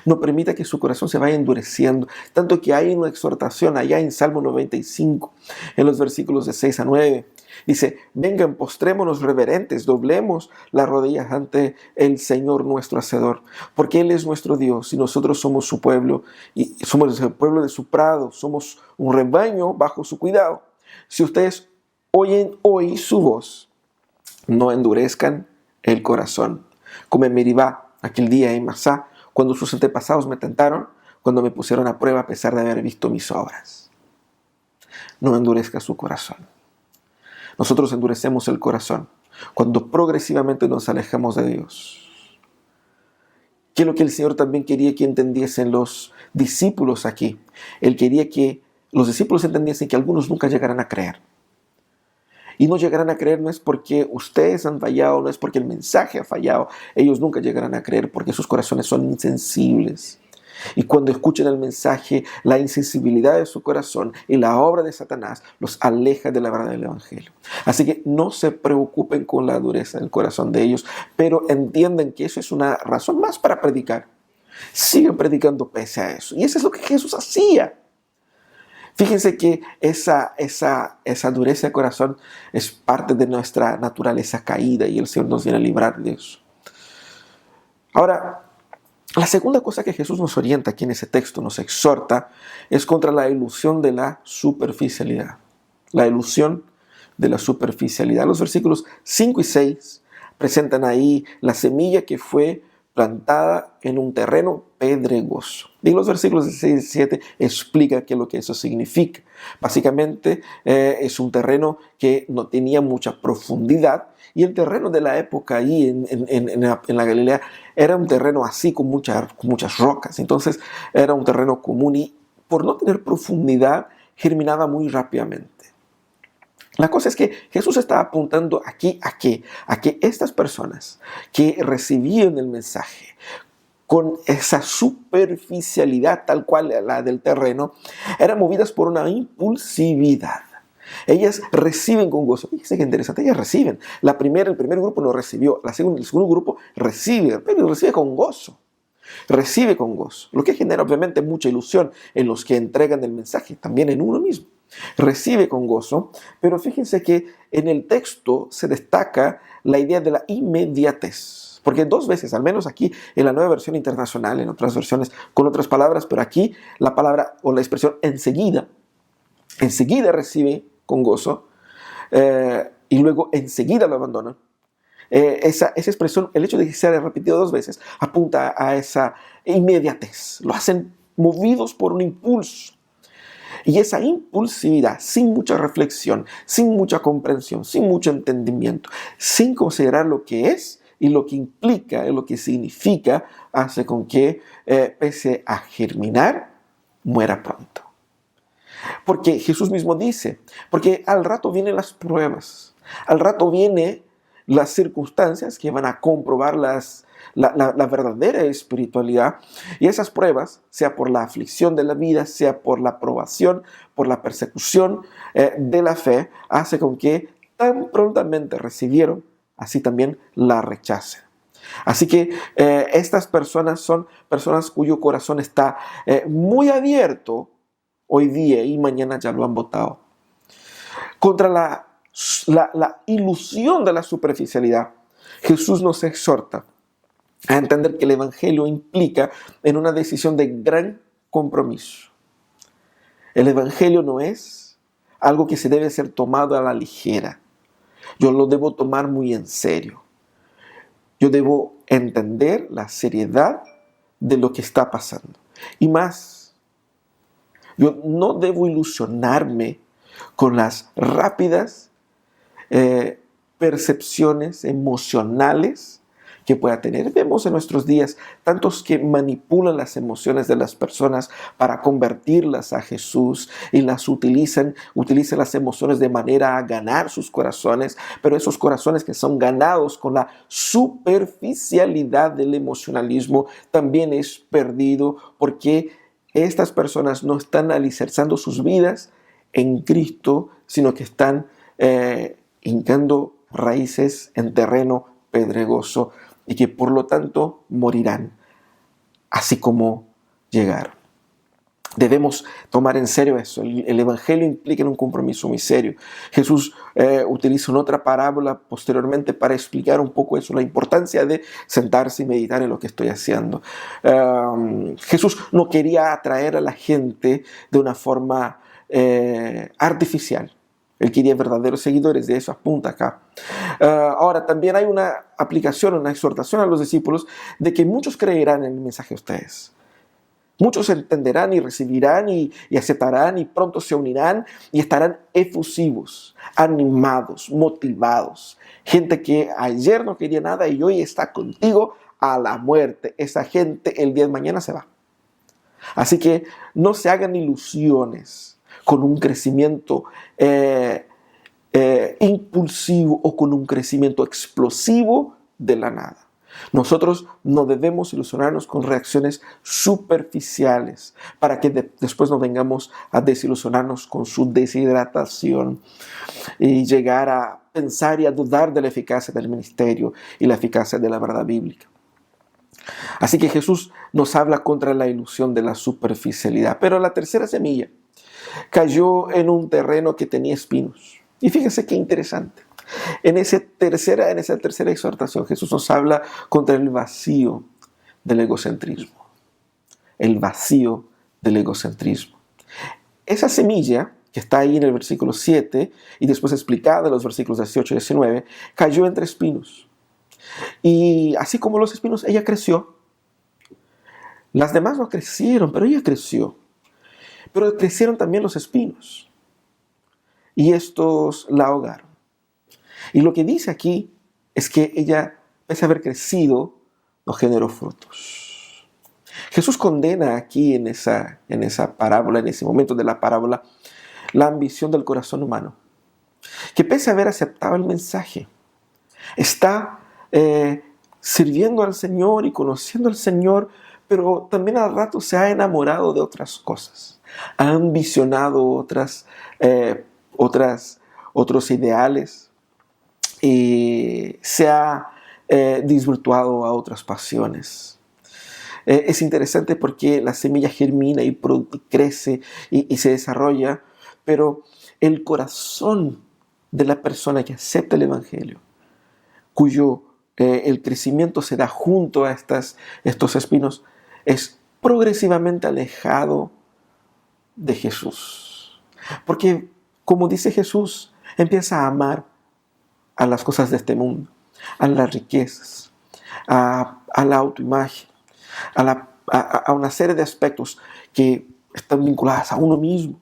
No permita que su corazón se vaya endureciendo, tanto que hay una exhortación allá en Salmo 95, en los versículos de 6 a 9. Dice: vengan, postrémonos reverentes, doblemos las rodillas ante el Señor nuestro Hacedor, porque Él es nuestro Dios y nosotros somos su pueblo, y somos el pueblo de su prado, somos un rebaño bajo su cuidado. Si ustedes oyen hoy su voz, no endurezcan el corazón, como en Meribá, aquel día en Masá, cuando sus antepasados me tentaron, cuando me pusieron a prueba a pesar de haber visto mis obras. No endurezca su corazón. Nosotros endurecemos el corazón cuando progresivamente nos alejamos de Dios. ¿Qué es lo que el Señor también quería que entendiesen los discípulos aquí? Él quería que los discípulos entendiesen que algunos nunca llegarán a creer. Y no llegarán a creer no es porque ustedes han fallado, no es porque el mensaje ha fallado. Ellos nunca llegarán a creer porque sus corazones son insensibles. Y cuando escuchen el mensaje, la insensibilidad de su corazón y la obra de Satanás los aleja de la verdad del Evangelio. Así que no se preocupen con la dureza del corazón de ellos, pero entiendan que eso es una razón más para predicar. Sigan predicando pese a eso. Y eso es lo que Jesús hacía. Fíjense que esa dureza de corazón es parte de nuestra naturaleza caída y el Señor nos viene a librar de eso. Ahora, la segunda cosa que Jesús nos orienta aquí en ese texto, nos exhorta, es contra la ilusión de la superficialidad. La ilusión de la superficialidad. Los versículos 5 y 6 presentan ahí la semilla que fue plantada en un terreno pedregoso. Y los versículos 6 y 7 explican qué es lo que eso significa. Básicamente es un terreno que no tenía mucha profundidad, y el terreno de la época ahí en la Galilea era un terreno así con muchas rocas. Entonces era un terreno común y por no tener profundidad germinaba muy rápidamente. La cosa es que Jesús está apuntando aquí a que estas personas que recibían el mensaje con esa superficialidad tal cual la del terreno, eran movidas por una impulsividad. Ellas reciben con gozo. Fíjense qué interesante, ellas reciben. El primer grupo no recibió, el segundo grupo recibe, pero recibe con gozo. Recibe con gozo, lo que genera obviamente mucha ilusión en los que entregan el mensaje, también en uno mismo. Recibe con gozo, pero fíjense que en el texto se destaca la idea de la inmediatez. Porque dos veces, al menos aquí en la Nueva Versión Internacional, en otras versiones con otras palabras, pero aquí la palabra o la expresión enseguida recibe con gozo y luego enseguida lo abandonan. Esa expresión, el hecho de que sea repetido dos veces, apunta a esa inmediatez. Lo hacen movidos por un impulso. Y esa impulsividad, sin mucha reflexión, sin mucha comprensión, sin mucho entendimiento, sin considerar lo que es y lo que implica y lo que significa, hace con que, pese a germinar, muera pronto. Porque Jesús mismo dice, porque al rato vienen las pruebas, al rato vienen las circunstancias que van a comprobar la verdadera espiritualidad. Y esas pruebas, sea por la aflicción de la vida, sea por la probación, por la persecución de la fe, hace con que tan prontamente recibieron, así también la rechacen. Así que estas personas son personas cuyo corazón está muy abierto hoy día y mañana ya lo han votado. Contra la ilusión de la superficialidad, Jesús nos exhorta a entender que el Evangelio implica en una decisión de gran compromiso. El Evangelio no es algo que se debe ser tomado a la ligera. Yo lo debo tomar muy en serio. Yo debo entender la seriedad de lo que está pasando. Y más, yo no debo ilusionarme con las rápidas percepciones emocionales que pueda tener. Vemos en nuestros días tantos que manipulan las emociones de las personas para convertirlas a Jesús y las utilizan las emociones de manera a ganar sus corazones, pero esos corazones que son ganados con la superficialidad del emocionalismo también es perdido, porque estas personas no están alicerzando sus vidas en Cristo, sino que están hincando raíces en terreno pedregoso y que por lo tanto morirán, así como llegaron. Debemos tomar en serio eso. El Evangelio implica un compromiso muy serio. Jesús utiliza una otra parábola posteriormente para explicar un poco eso, la importancia de sentarse y meditar en lo que estoy haciendo. Jesús no quería atraer a la gente de una forma artificial. Él quería verdaderos seguidores, de eso apunta acá. Ahora, también hay una aplicación, una exhortación a los discípulos de que muchos creerán en el mensaje de ustedes. Muchos entenderán y recibirán y aceptarán y pronto se unirán y estarán efusivos, animados, motivados. Gente que ayer no quería nada y hoy está contigo a la muerte. Esa gente el día de mañana se va. Así que no se hagan ilusiones con un crecimiento impulsivo o con un crecimiento explosivo de la nada. Nosotros no debemos ilusionarnos con reacciones superficiales para que después no vengamos a desilusionarnos con su deshidratación y llegar a pensar y a dudar de la eficacia del ministerio y la eficacia de la verdad bíblica. Así que Jesús nos habla contra la ilusión de la superficialidad. Pero la tercera semilla cayó en un terreno que tenía espinos. Y fíjense qué interesante. En esa tercera exhortación, Jesús nos habla contra el vacío del egocentrismo. El vacío del egocentrismo. Esa semilla que está ahí en el versículo 7 y después explicada en los versículos 18 y 19, cayó entre espinos. Y así como los espinos, ella creció. Las demás no crecieron, pero ella creció. Pero crecieron también los espinos. Y estos la ahogaron. Y lo que dice aquí es que ella, pese a haber crecido, no generó frutos. Jesús condena aquí en esa parábola, en ese momento de la parábola, la ambición del corazón humano. Que pese a haber aceptado el mensaje, está sirviendo al Señor y conociendo al Señor, pero también al rato se ha enamorado de otras cosas. Ha ambicionado otros ideales. Y se ha desvirtuado a otras pasiones. Es interesante porque la semilla germina y crece y se desarrolla, pero el corazón de la persona que acepta el Evangelio, cuyo el crecimiento se da junto a estos espinos, es progresivamente alejado de Jesús. Porque, como dice Jesús, empieza a amar a las cosas de este mundo, a las riquezas, a la autoimagen, a una serie de aspectos que están vinculados a uno mismo.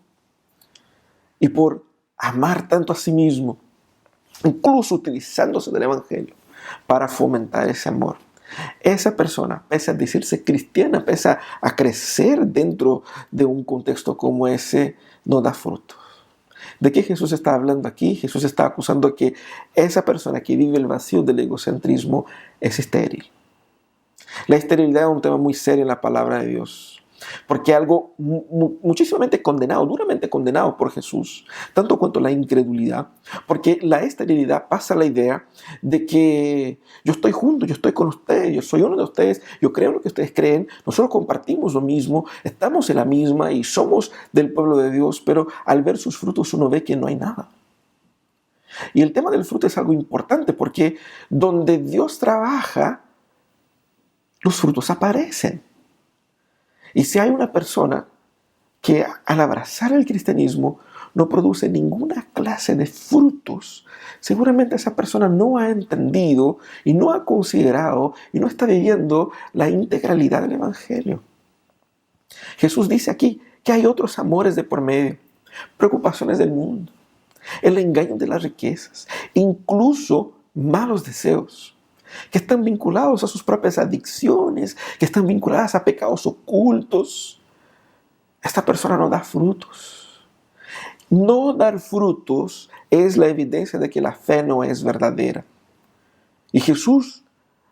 Y por amar tanto a sí mismo, incluso utilizándose del Evangelio para fomentar ese amor, esa persona, pese a decirse cristiana, pese a crecer dentro de un contexto como ese, no da fruto. ¿De qué Jesús está hablando aquí? Jesús está acusando que esa persona que vive el vacío del egocentrismo es estéril. La esterilidad es un tema muy serio en la palabra de Dios. Porque algo muchísimamente condenado, duramente condenado por Jesús, tanto cuanto la incredulidad, porque la esterilidad pasa la idea de que yo estoy junto, yo estoy con ustedes, yo soy uno de ustedes, yo creo lo que ustedes creen, nosotros compartimos lo mismo, estamos en la misma y somos del pueblo de Dios, pero al ver sus frutos uno ve que no hay nada. Y el tema del fruto es algo importante porque donde Dios trabaja, los frutos aparecen. Y si hay una persona que al abrazar el cristianismo no produce ninguna clase de frutos, seguramente esa persona no ha entendido y no ha considerado y no está viviendo la integralidad del Evangelio. Jesús dice aquí que hay otros amores de por medio, preocupaciones del mundo, el engaño de las riquezas, incluso malos deseos, que están vinculados a sus propias adicciones, que están vinculadas a pecados ocultos. Esta persona no da frutos. No dar frutos es la evidencia de que la fe no es verdadera. Y Jesús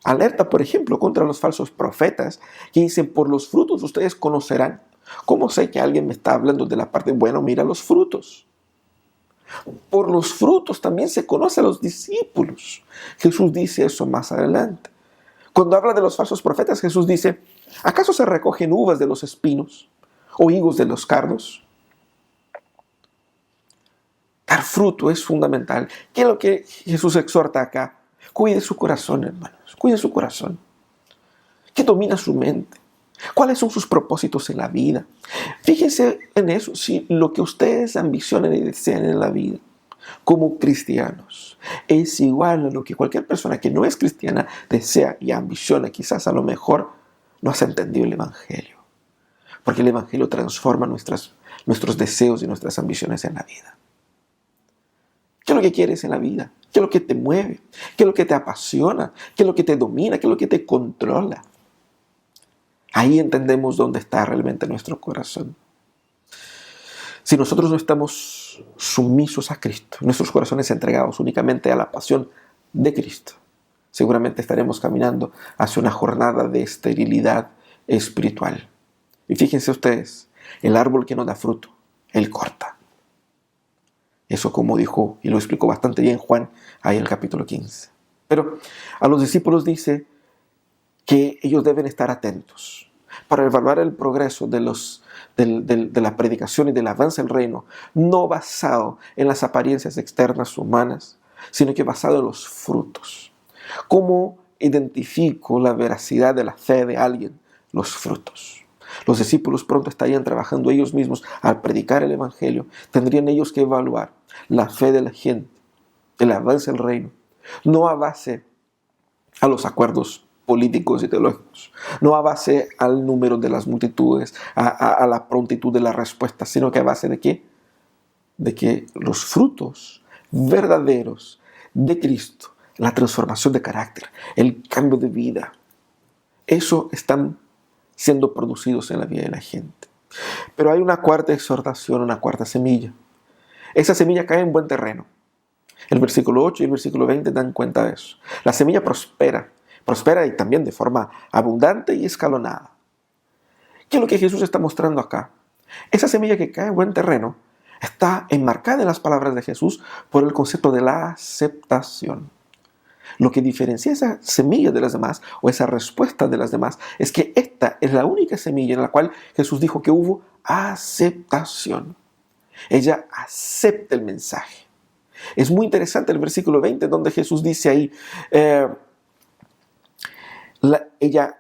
alerta, por ejemplo, contra los falsos profetas que dicen, por los frutos ustedes conocerán. ¿Cómo sé que alguien me está hablando de la parte buena? Mira los frutos. Por los frutos también se conoce a los discípulos. Jesús dice eso más adelante. Cuando habla de los falsos profetas, Jesús dice, ¿acaso se recogen uvas de los espinos o higos de los cardos? Dar fruto es fundamental. ¿Qué es lo que Jesús exhorta acá? Cuide su corazón, hermanos. Cuide su corazón. ¿Qué domina su mente? ¿Cuáles son sus propósitos en la vida? Fíjense en eso, si lo que ustedes ambicionan y desean en la vida como cristianos es igual a lo que cualquier persona que no es cristiana desea y ambiciona, quizás a lo mejor no has entendido el Evangelio. Porque el Evangelio transforma nuestros deseos y nuestras ambiciones en la vida. ¿Qué es lo que quieres en la vida? ¿Qué es lo que te mueve? ¿Qué es lo que te apasiona? ¿Qué es lo que te domina? ¿Qué es lo que te controla? Ahí entendemos dónde está realmente nuestro corazón. Si nosotros no estamos sumisos a Cristo, nuestros corazones entregados únicamente a la pasión de Cristo, seguramente estaremos caminando hacia una jornada de esterilidad espiritual. Y fíjense ustedes, el árbol que no da fruto, Él corta. Eso como dijo y lo explicó bastante bien Juan ahí en el capítulo 15. Pero a los discípulos dice que ellos deben estar atentos para evaluar el progreso de la predicación y del avance del reino, no basado en las apariencias externas humanas, sino que basado en los frutos. ¿Cómo identifico la veracidad de la fe de alguien? Los frutos. Los discípulos pronto estarían trabajando ellos mismos al predicar el Evangelio. Tendrían ellos que evaluar la fe de la gente, el avance del reino, no a base a los acuerdos políticos y teológicos, no a base al número de las multitudes, a la prontitud de la respuesta, sino que a base de ¿qué? De que los frutos verdaderos de Cristo, la transformación de carácter, el cambio de vida, eso están siendo producidos en la vida de la gente. Pero hay una cuarta exhortación, una cuarta semilla. Esa semilla cae en buen terreno. El versículo 8 y el versículo 20 dan cuenta de eso. La semilla prospera y también de forma abundante y escalonada. ¿Qué es lo que Jesús está mostrando acá? Esa semilla que cae en buen terreno está enmarcada en las palabras de Jesús por el concepto de la aceptación. Lo que diferencia esa semilla de las demás o esa respuesta de las demás es que esta es la única semilla en la cual Jesús dijo que hubo aceptación. Ella acepta el mensaje. Es muy interesante el versículo 20 donde Jesús dice ahí,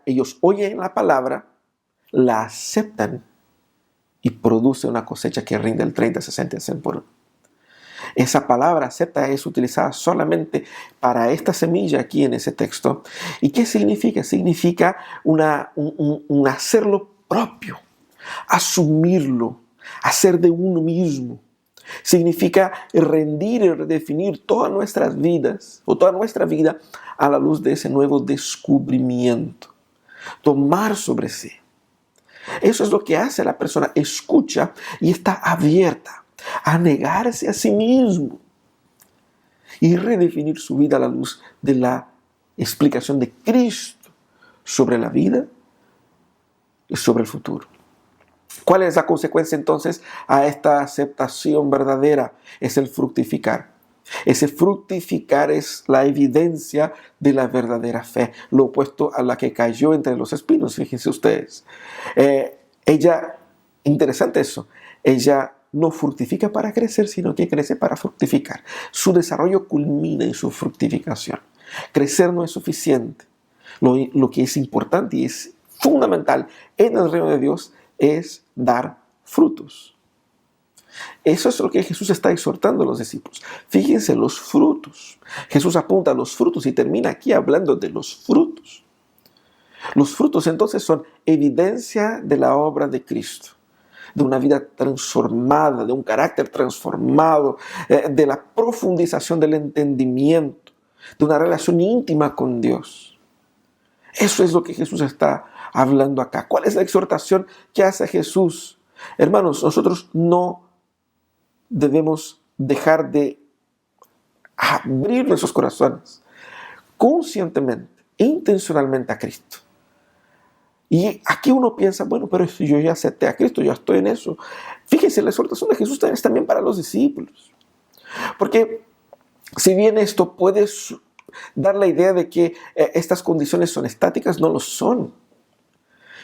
ellos oyen la palabra, la aceptan y produce una cosecha que rinde el 30, 60 y 100 por uno. Esa palabra acepta es utilizada solamente para esta semilla aquí en ese texto. ¿Y qué significa? Significa un hacerlo propio, asumirlo, hacer de uno mismo. Significa rendir y redefinir todas nuestras vidas o toda nuestra vida a la luz de ese nuevo descubrimiento. Tomar sobre sí. Eso es lo que hace la persona. Escucha y está abierta a negarse a sí mismo y redefinir su vida a la luz de la explicación de Cristo sobre la vida y sobre el futuro. ¿Cuál es la consecuencia entonces a esta aceptación verdadera? Es el fructificar. Ese fructificar es la evidencia de la verdadera fe, lo opuesto a la que cayó entre los espinos. Fíjense ustedes. Ella, interesante eso, ella no fructifica para crecer, sino que crece para fructificar. Su desarrollo culmina en su fructificación. Crecer no es suficiente. Lo que es importante y es fundamental en el reino de Dios es dar frutos. Eso es lo que Jesús está exhortando a los discípulos. Fíjense los frutos. Jesús apunta a los frutos y termina aquí hablando de los frutos. Los frutos entonces son evidencia de la obra de Cristo, de una vida transformada, de un carácter transformado, de la profundización del entendimiento, de una relación íntima con Dios. Eso es lo que Jesús está hablando acá. ¿Cuál es la exhortación que hace Jesús? Hermanos, nosotros no debemos dejar de abrir nuestros corazones conscientemente, intencionalmente a Cristo. Y aquí uno piensa, bueno, pero si yo ya acepté a Cristo, ya estoy en eso. Fíjense, la exhortación de Jesús es también para los discípulos. Porque si bien esto puede dar la idea de que estas condiciones son estáticas, no lo son.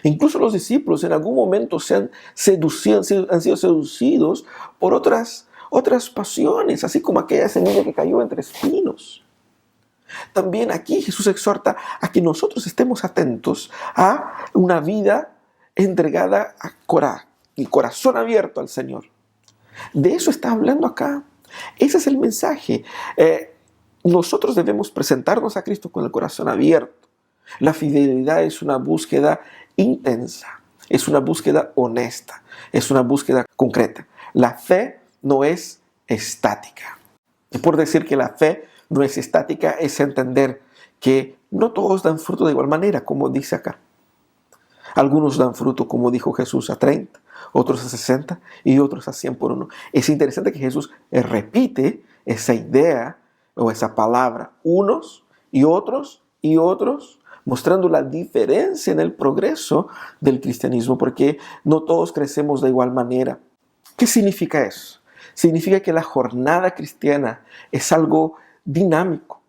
Incluso los discípulos en algún momento han sido seducidos por otras pasiones, así como aquella semilla que cayó entre espinos. También aquí Jesús exhorta a que nosotros estemos atentos a una vida entregada a el corazón abierto al Señor. De eso está hablando acá. Ese es el mensaje. Nosotros debemos presentarnos a Cristo con el corazón abierto. La fidelidad es una búsqueda intensa, es una búsqueda honesta, es una búsqueda concreta. La fe no es estática. Y por decir que la fe no es estática, es entender que no todos dan fruto de igual manera, como dice acá. Algunos dan fruto, como dijo Jesús, a 30, otros a 60 y otros a 100 por uno. Es interesante que Jesús repite esa idea o esa palabra, unos y otros, mostrando la diferencia en el progreso del cristianismo, porque no todos crecemos de igual manera. ¿Qué significa eso? Significa que la jornada cristiana es algo dinámico,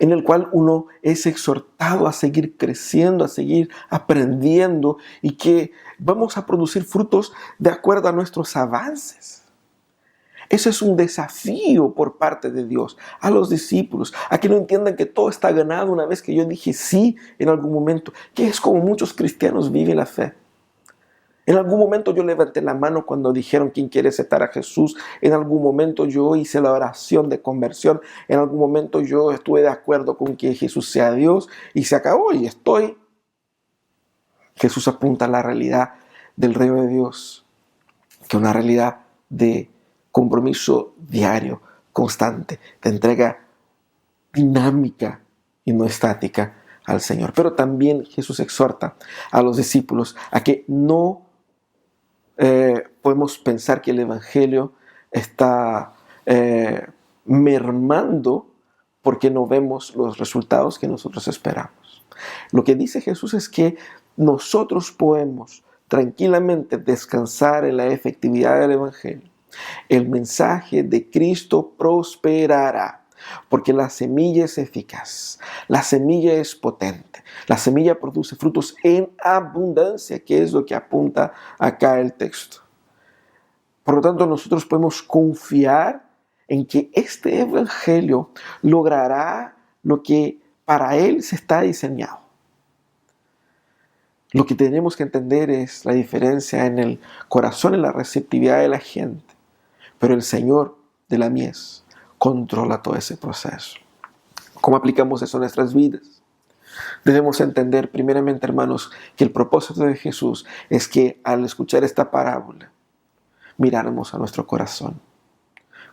en el cual uno es exhortado a seguir creciendo, a seguir aprendiendo y que vamos a producir frutos de acuerdo a nuestros avances. Eso es un desafío por parte de Dios a los discípulos, a que no entiendan que todo está ganado una vez que yo dije sí en algún momento, que es como muchos cristianos viven la fe. En algún momento yo levanté la mano cuando dijeron quién quiere aceptar a Jesús. En algún momento yo hice la oración de conversión. En algún momento yo estuve de acuerdo con que Jesús sea Dios y se acabó y estoy. Jesús apunta a la realidad del reino de Dios, que es una realidad de compromiso diario, constante, de entrega dinámica y no estática al Señor. Pero también Jesús exhorta a los discípulos a que no podemos pensar que el Evangelio está mermando porque no vemos los resultados que nosotros esperamos. Lo que dice Jesús es que nosotros podemos tranquilamente descansar en la efectividad del Evangelio. El mensaje de Cristo prosperará. Porque la semilla es eficaz, la semilla es potente, la semilla produce frutos en abundancia, que es lo que apunta acá el texto. Por lo tanto, nosotros podemos confiar en que este evangelio logrará lo que para él se está diseñado. Lo que tenemos que entender es la diferencia en el corazón y la receptividad de la gente, pero el Señor de la mies controla todo ese proceso. ¿Cómo aplicamos eso a nuestras vidas? Debemos entender primeramente, hermanos, que el propósito de Jesús es que al escuchar esta parábola, miráramos a nuestro corazón.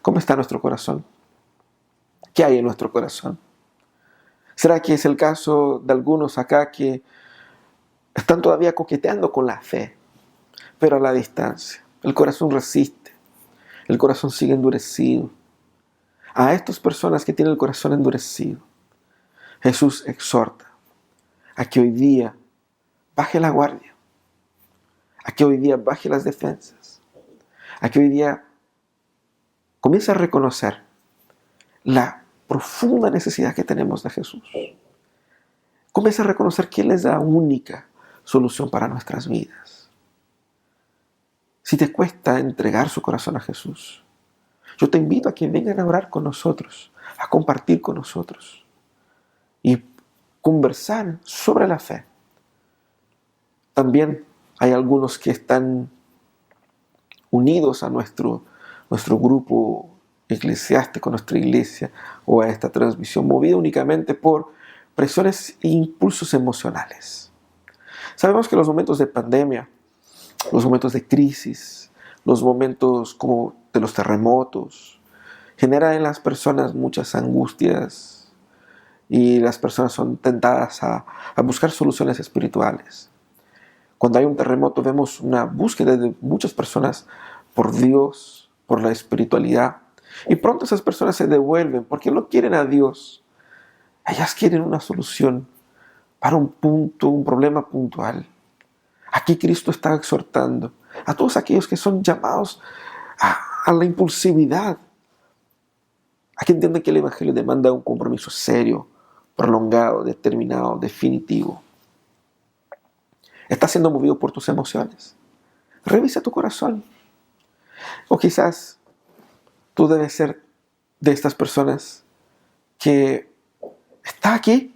¿Cómo está nuestro corazón? ¿Qué hay en nuestro corazón? ¿Será que es el caso de algunos acá que están todavía coqueteando con la fe, pero a la distancia? El corazón resiste, el corazón sigue endurecido. A estas personas que tienen el corazón endurecido, Jesús exhorta a que hoy día baje la guardia, a que hoy día baje las defensas, a que hoy día comience a reconocer la profunda necesidad que tenemos de Jesús. Comience a reconocer que Él es la única solución para nuestras vidas. Si te cuesta entregar su corazón a Jesús, yo te invito a que vengan a orar con nosotros, a compartir con nosotros y conversar sobre la fe. También hay algunos que están unidos a nuestro grupo eclesiástico, nuestra iglesia, o a esta transmisión, movida únicamente por presiones e impulsos emocionales. Sabemos que los momentos de pandemia, los momentos de crisis, los momentos como de los terremotos, generan en las personas muchas angustias y las personas son tentadas a buscar soluciones espirituales. Cuando hay un terremoto vemos una búsqueda de muchas personas por Dios, por la espiritualidad, y pronto esas personas se devuelven porque no quieren a Dios. Ellas quieren una solución para un problema puntual. Aquí Cristo está exhortando a todos aquellos que son llamados a la impulsividad, a que entiendan que el Evangelio demanda un compromiso serio, prolongado, determinado, definitivo. ¿Estás siendo movido por tus emociones? Revisa tu corazón. O quizás tú debes ser de estas personas que está aquí,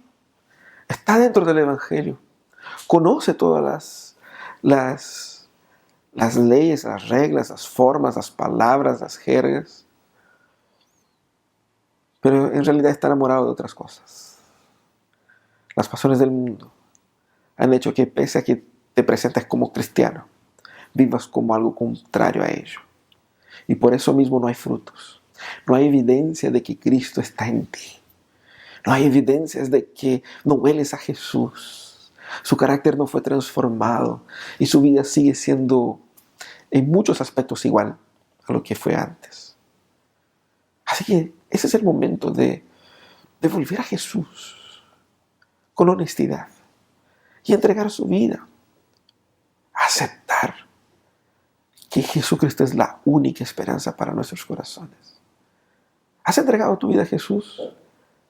está dentro del Evangelio, conoce todas las leyes, las reglas, las formas, las palabras, las jergas, pero en realidad está enamorado de otras cosas. Las pasiones del mundo han hecho que, pese a que te presentes como cristiano, vivas como algo contrario a ello. Y por eso mismo no hay frutos. No hay evidencia de que Cristo está en ti. No hay evidencias de que no hueles a Jesús. Su carácter no fue transformado y su vida sigue siendo en muchos aspectos igual a lo que fue antes. Así que ese es el momento de volver a Jesús con honestidad y entregar su vida. Aceptar que Jesucristo es la única esperanza para nuestros corazones. ¿Has entregado tu vida a Jesús?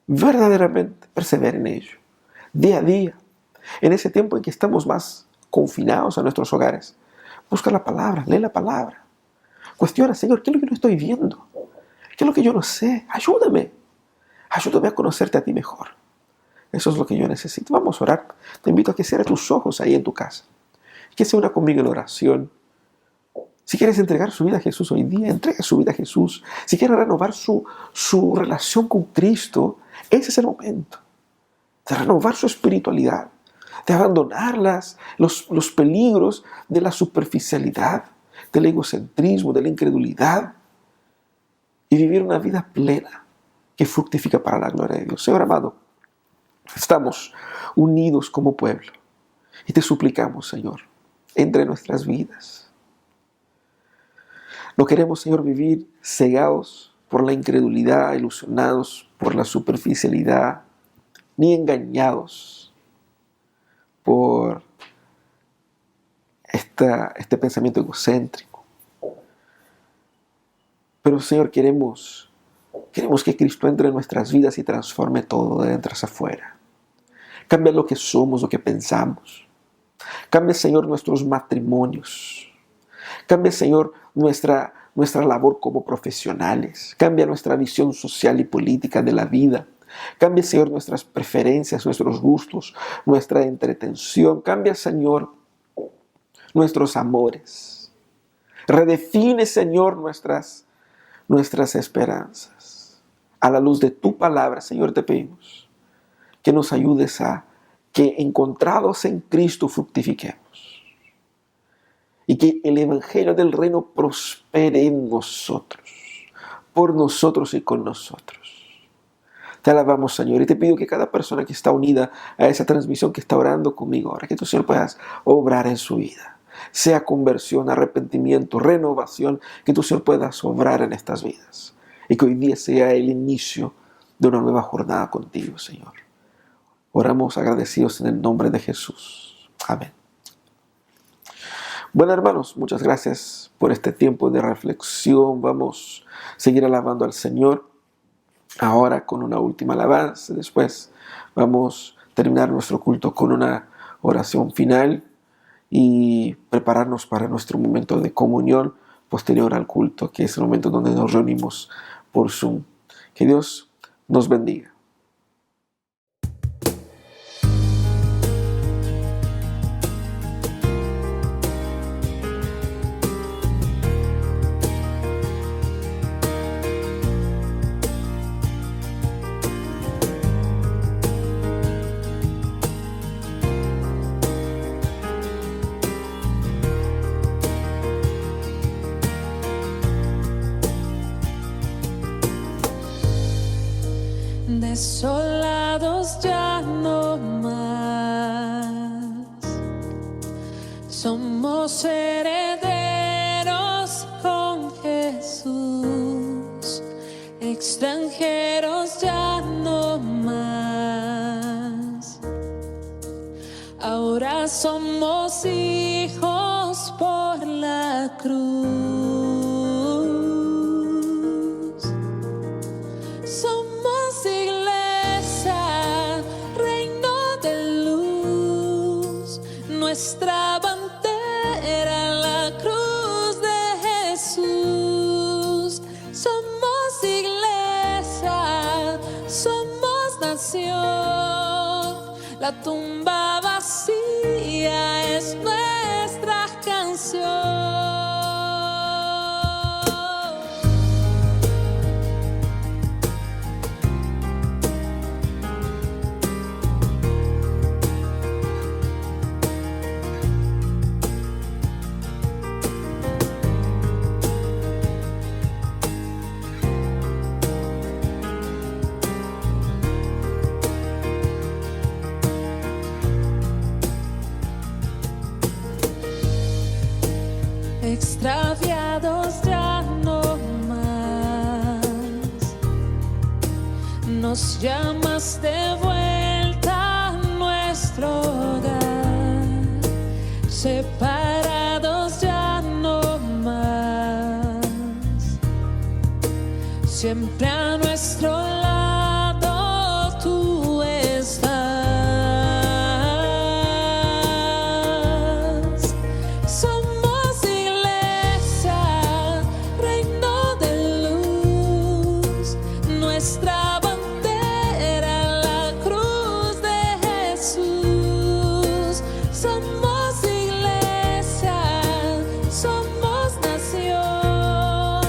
Verdaderamente, persevera en ello. Día a día. En ese tiempo en que estamos más confinados a nuestros hogares, busca la palabra, lee la palabra. Cuestiona, Señor, ¿qué es lo que no estoy viendo? ¿Qué es lo que yo no sé? Ayúdame. Ayúdame a conocerte a ti mejor. Eso es lo que yo necesito. Vamos a orar. Te invito a que cierres tus ojos ahí en tu casa. Que se una conmigo en oración. Si quieres entregar su vida a Jesús hoy día, entrega su vida a Jesús. Si quieres renovar su relación con Cristo, ese es el momento de renovar su espiritualidad, de abandonar los peligros de la superficialidad, del egocentrismo, de la incredulidad y vivir una vida plena que fructifica para la gloria de Dios. Señor amado, estamos unidos como pueblo y te suplicamos, Señor, entre nuestras vidas. No queremos, Señor, vivir cegados por la incredulidad, ilusionados por la superficialidad, ni engañados por este pensamiento egocéntrico. Pero, Señor, queremos que Cristo entre en nuestras vidas y transforme todo de dentro hacia afuera. Cambia lo que somos, lo que pensamos. Cambia, Señor, nuestros matrimonios. Cambia, Señor, nuestra labor como profesionales. Cambia nuestra visión social y política de la vida. Cambia, Señor, nuestras preferencias, nuestros gustos, nuestra entretención. Cambia, Señor, nuestros amores. Redefine, Señor, nuestras esperanzas. A la luz de tu palabra, Señor, te pedimos que nos ayudes a que, encontrados en Cristo, fructifiquemos. Y que el Evangelio del Reino prospere en nosotros, por nosotros y con nosotros. Te alabamos, Señor, y te pido que cada persona que está unida a esa transmisión, que está orando conmigo ahora, que tú, Señor, puedas obrar en su vida. Sea conversión, arrepentimiento, renovación, que tú, Señor, puedas obrar en estas vidas. Y que hoy día sea el inicio de una nueva jornada contigo, Señor. Oramos agradecidos en el nombre de Jesús. Amén. Bueno, hermanos, muchas gracias por este tiempo de reflexión. Vamos a seguir alabando al Señor ahora con una última alabanza. Después vamos a terminar nuestro culto con una oración final y prepararnos para nuestro momento de comunión posterior al culto, que es el momento donde nos reunimos por Zoom. Que Dios nos bendiga. Desolados ya no más, somos herederos con Jesús, extranjeros ya no más, ahora somos hijos por la cruz. Nuestra bandera, la cruz de Jesús. Somos iglesia, somos nación. La tumba vacía es nuestra canción. Extraviados ya no más, nos llamas de vuelta a nuestro hogar. Separados ya no más, siempre a nuestro lado tú estás. Nuestra bandera, la cruz de Jesús. Somos iglesia, somos nación.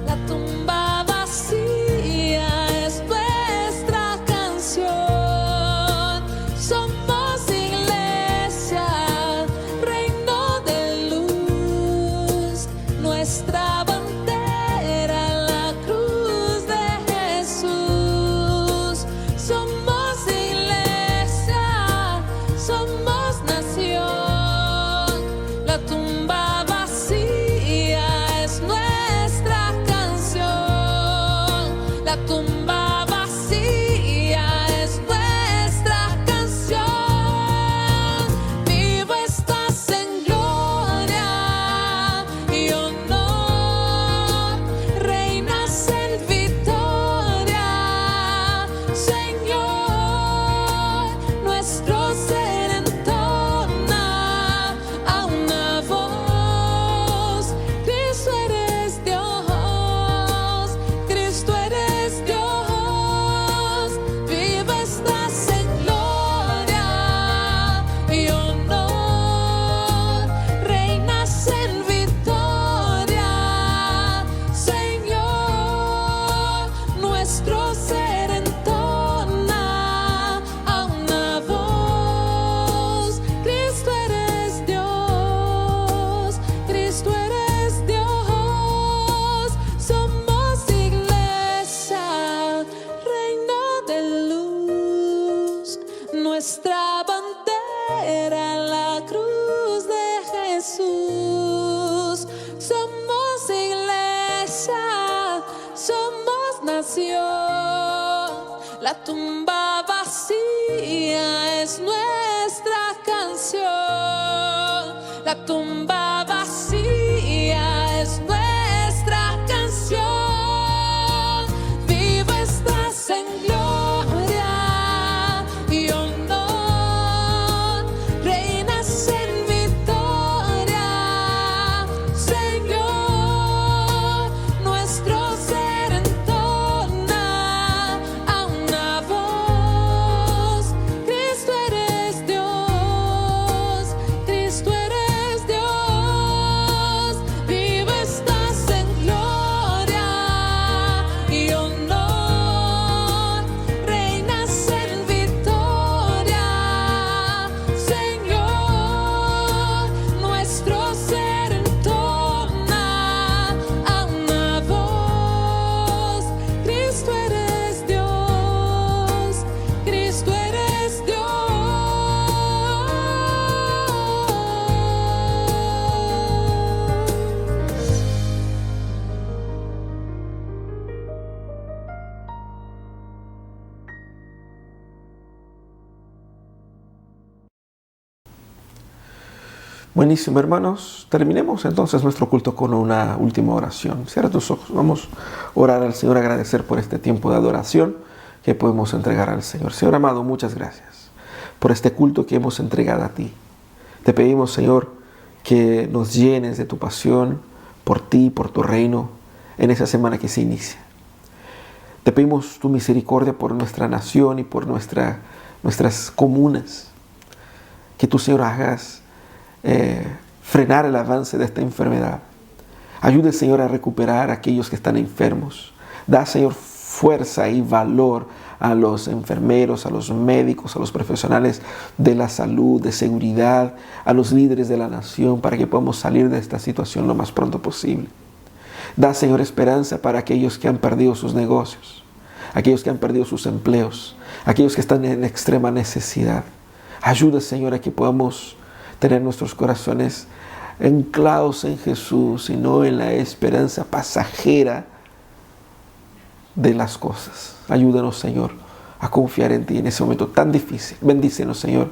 La tumba vacía es nuestra canción. Somos iglesia, reino de luz. Nuestra bandera, la cruz de Jesús. Somos iglesia, somos nación. La tumba vacía es nuestra canción. La tumba vacía es nuestra canción. Vivo estás en gloria y honor, reinas en victoria, Señor. Nuestro ser entona a una voz: Cristo eres Dios, Cristo eres Dios. Viva estás en gloria y honor, reinas en victoria, Señor. Nuestro ser entona a una voz: Cristo eres Dios, Cristo eres Dios. Somos iglesia, reino de luz. Nuestra bandera, la cruz de Jesús. Somos iglesia, somos nación. La tumba vacía vacía es nuestra canción. La tumba vacía es nuestra canción. Vivo estás en gloria y honor. Reinas en victoria, Señor. Nuestro ser entona a una voz. Cristo eres Dios, Cristo eres Dios. Vivo estás en gloria y honor. Reinas en victoria, Señor. Nuestro ser entona a una voz. Cristo eres Dios, Cristo eres Dios. Buenísimo, hermanos. Terminemos entonces nuestro culto con una última oración. Cierra tus ojos. Vamos a orar al Señor, agradecer por este tiempo de adoración que podemos entregar al Señor. Señor amado, muchas gracias por este culto que hemos entregado a ti. Te pedimos, Señor, que nos llenes de tu pasión por ti, por tu reino, en esa semana que se inicia. Te pedimos tu misericordia por nuestra nación y por nuestras comunas. Que tú, Señor, hagas frenar el avance de esta enfermedad. Ayude, Señor, a recuperar a aquellos que están enfermos. Da, Señor, fuerza y valor a los enfermeros, a los médicos, a los profesionales de la salud, de seguridad, a los líderes de la nación, para que podamos salir de esta situación lo más pronto posible. Da, Señor, esperanza para aquellos que han perdido sus negocios, aquellos que han perdido sus empleos, aquellos que están en extrema necesidad. Ayuda, Señor, a que podamos tener nuestros corazones anclados en Jesús y no en la esperanza pasajera de las cosas. Ayúdanos, Señor, a confiar en ti en ese momento tan difícil. Bendícenos, Señor,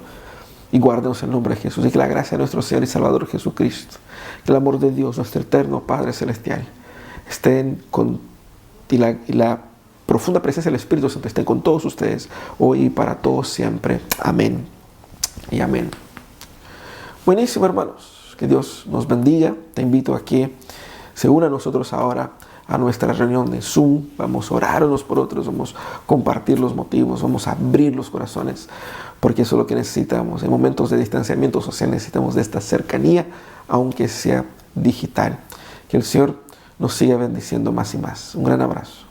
y guárdanos en el nombre de Jesús. Y que la gracia de nuestro Señor y Salvador Jesucristo, que el amor de Dios, nuestro eterno Padre Celestial, estén con y la profunda presencia del Espíritu Santo estén con todos ustedes hoy y para todos siempre. Amén y amén. Buenísimo, hermanos. Que Dios nos bendiga. Te invito a que se una a nosotros ahora a nuestra reunión de Zoom. Vamos a orar unos por otros, vamos a compartir los motivos, vamos a abrir los corazones, porque eso es lo que necesitamos. En momentos de distanciamiento social necesitamos de esta cercanía, aunque sea digital. Que el Señor nos siga bendiciendo más y más. Un gran abrazo.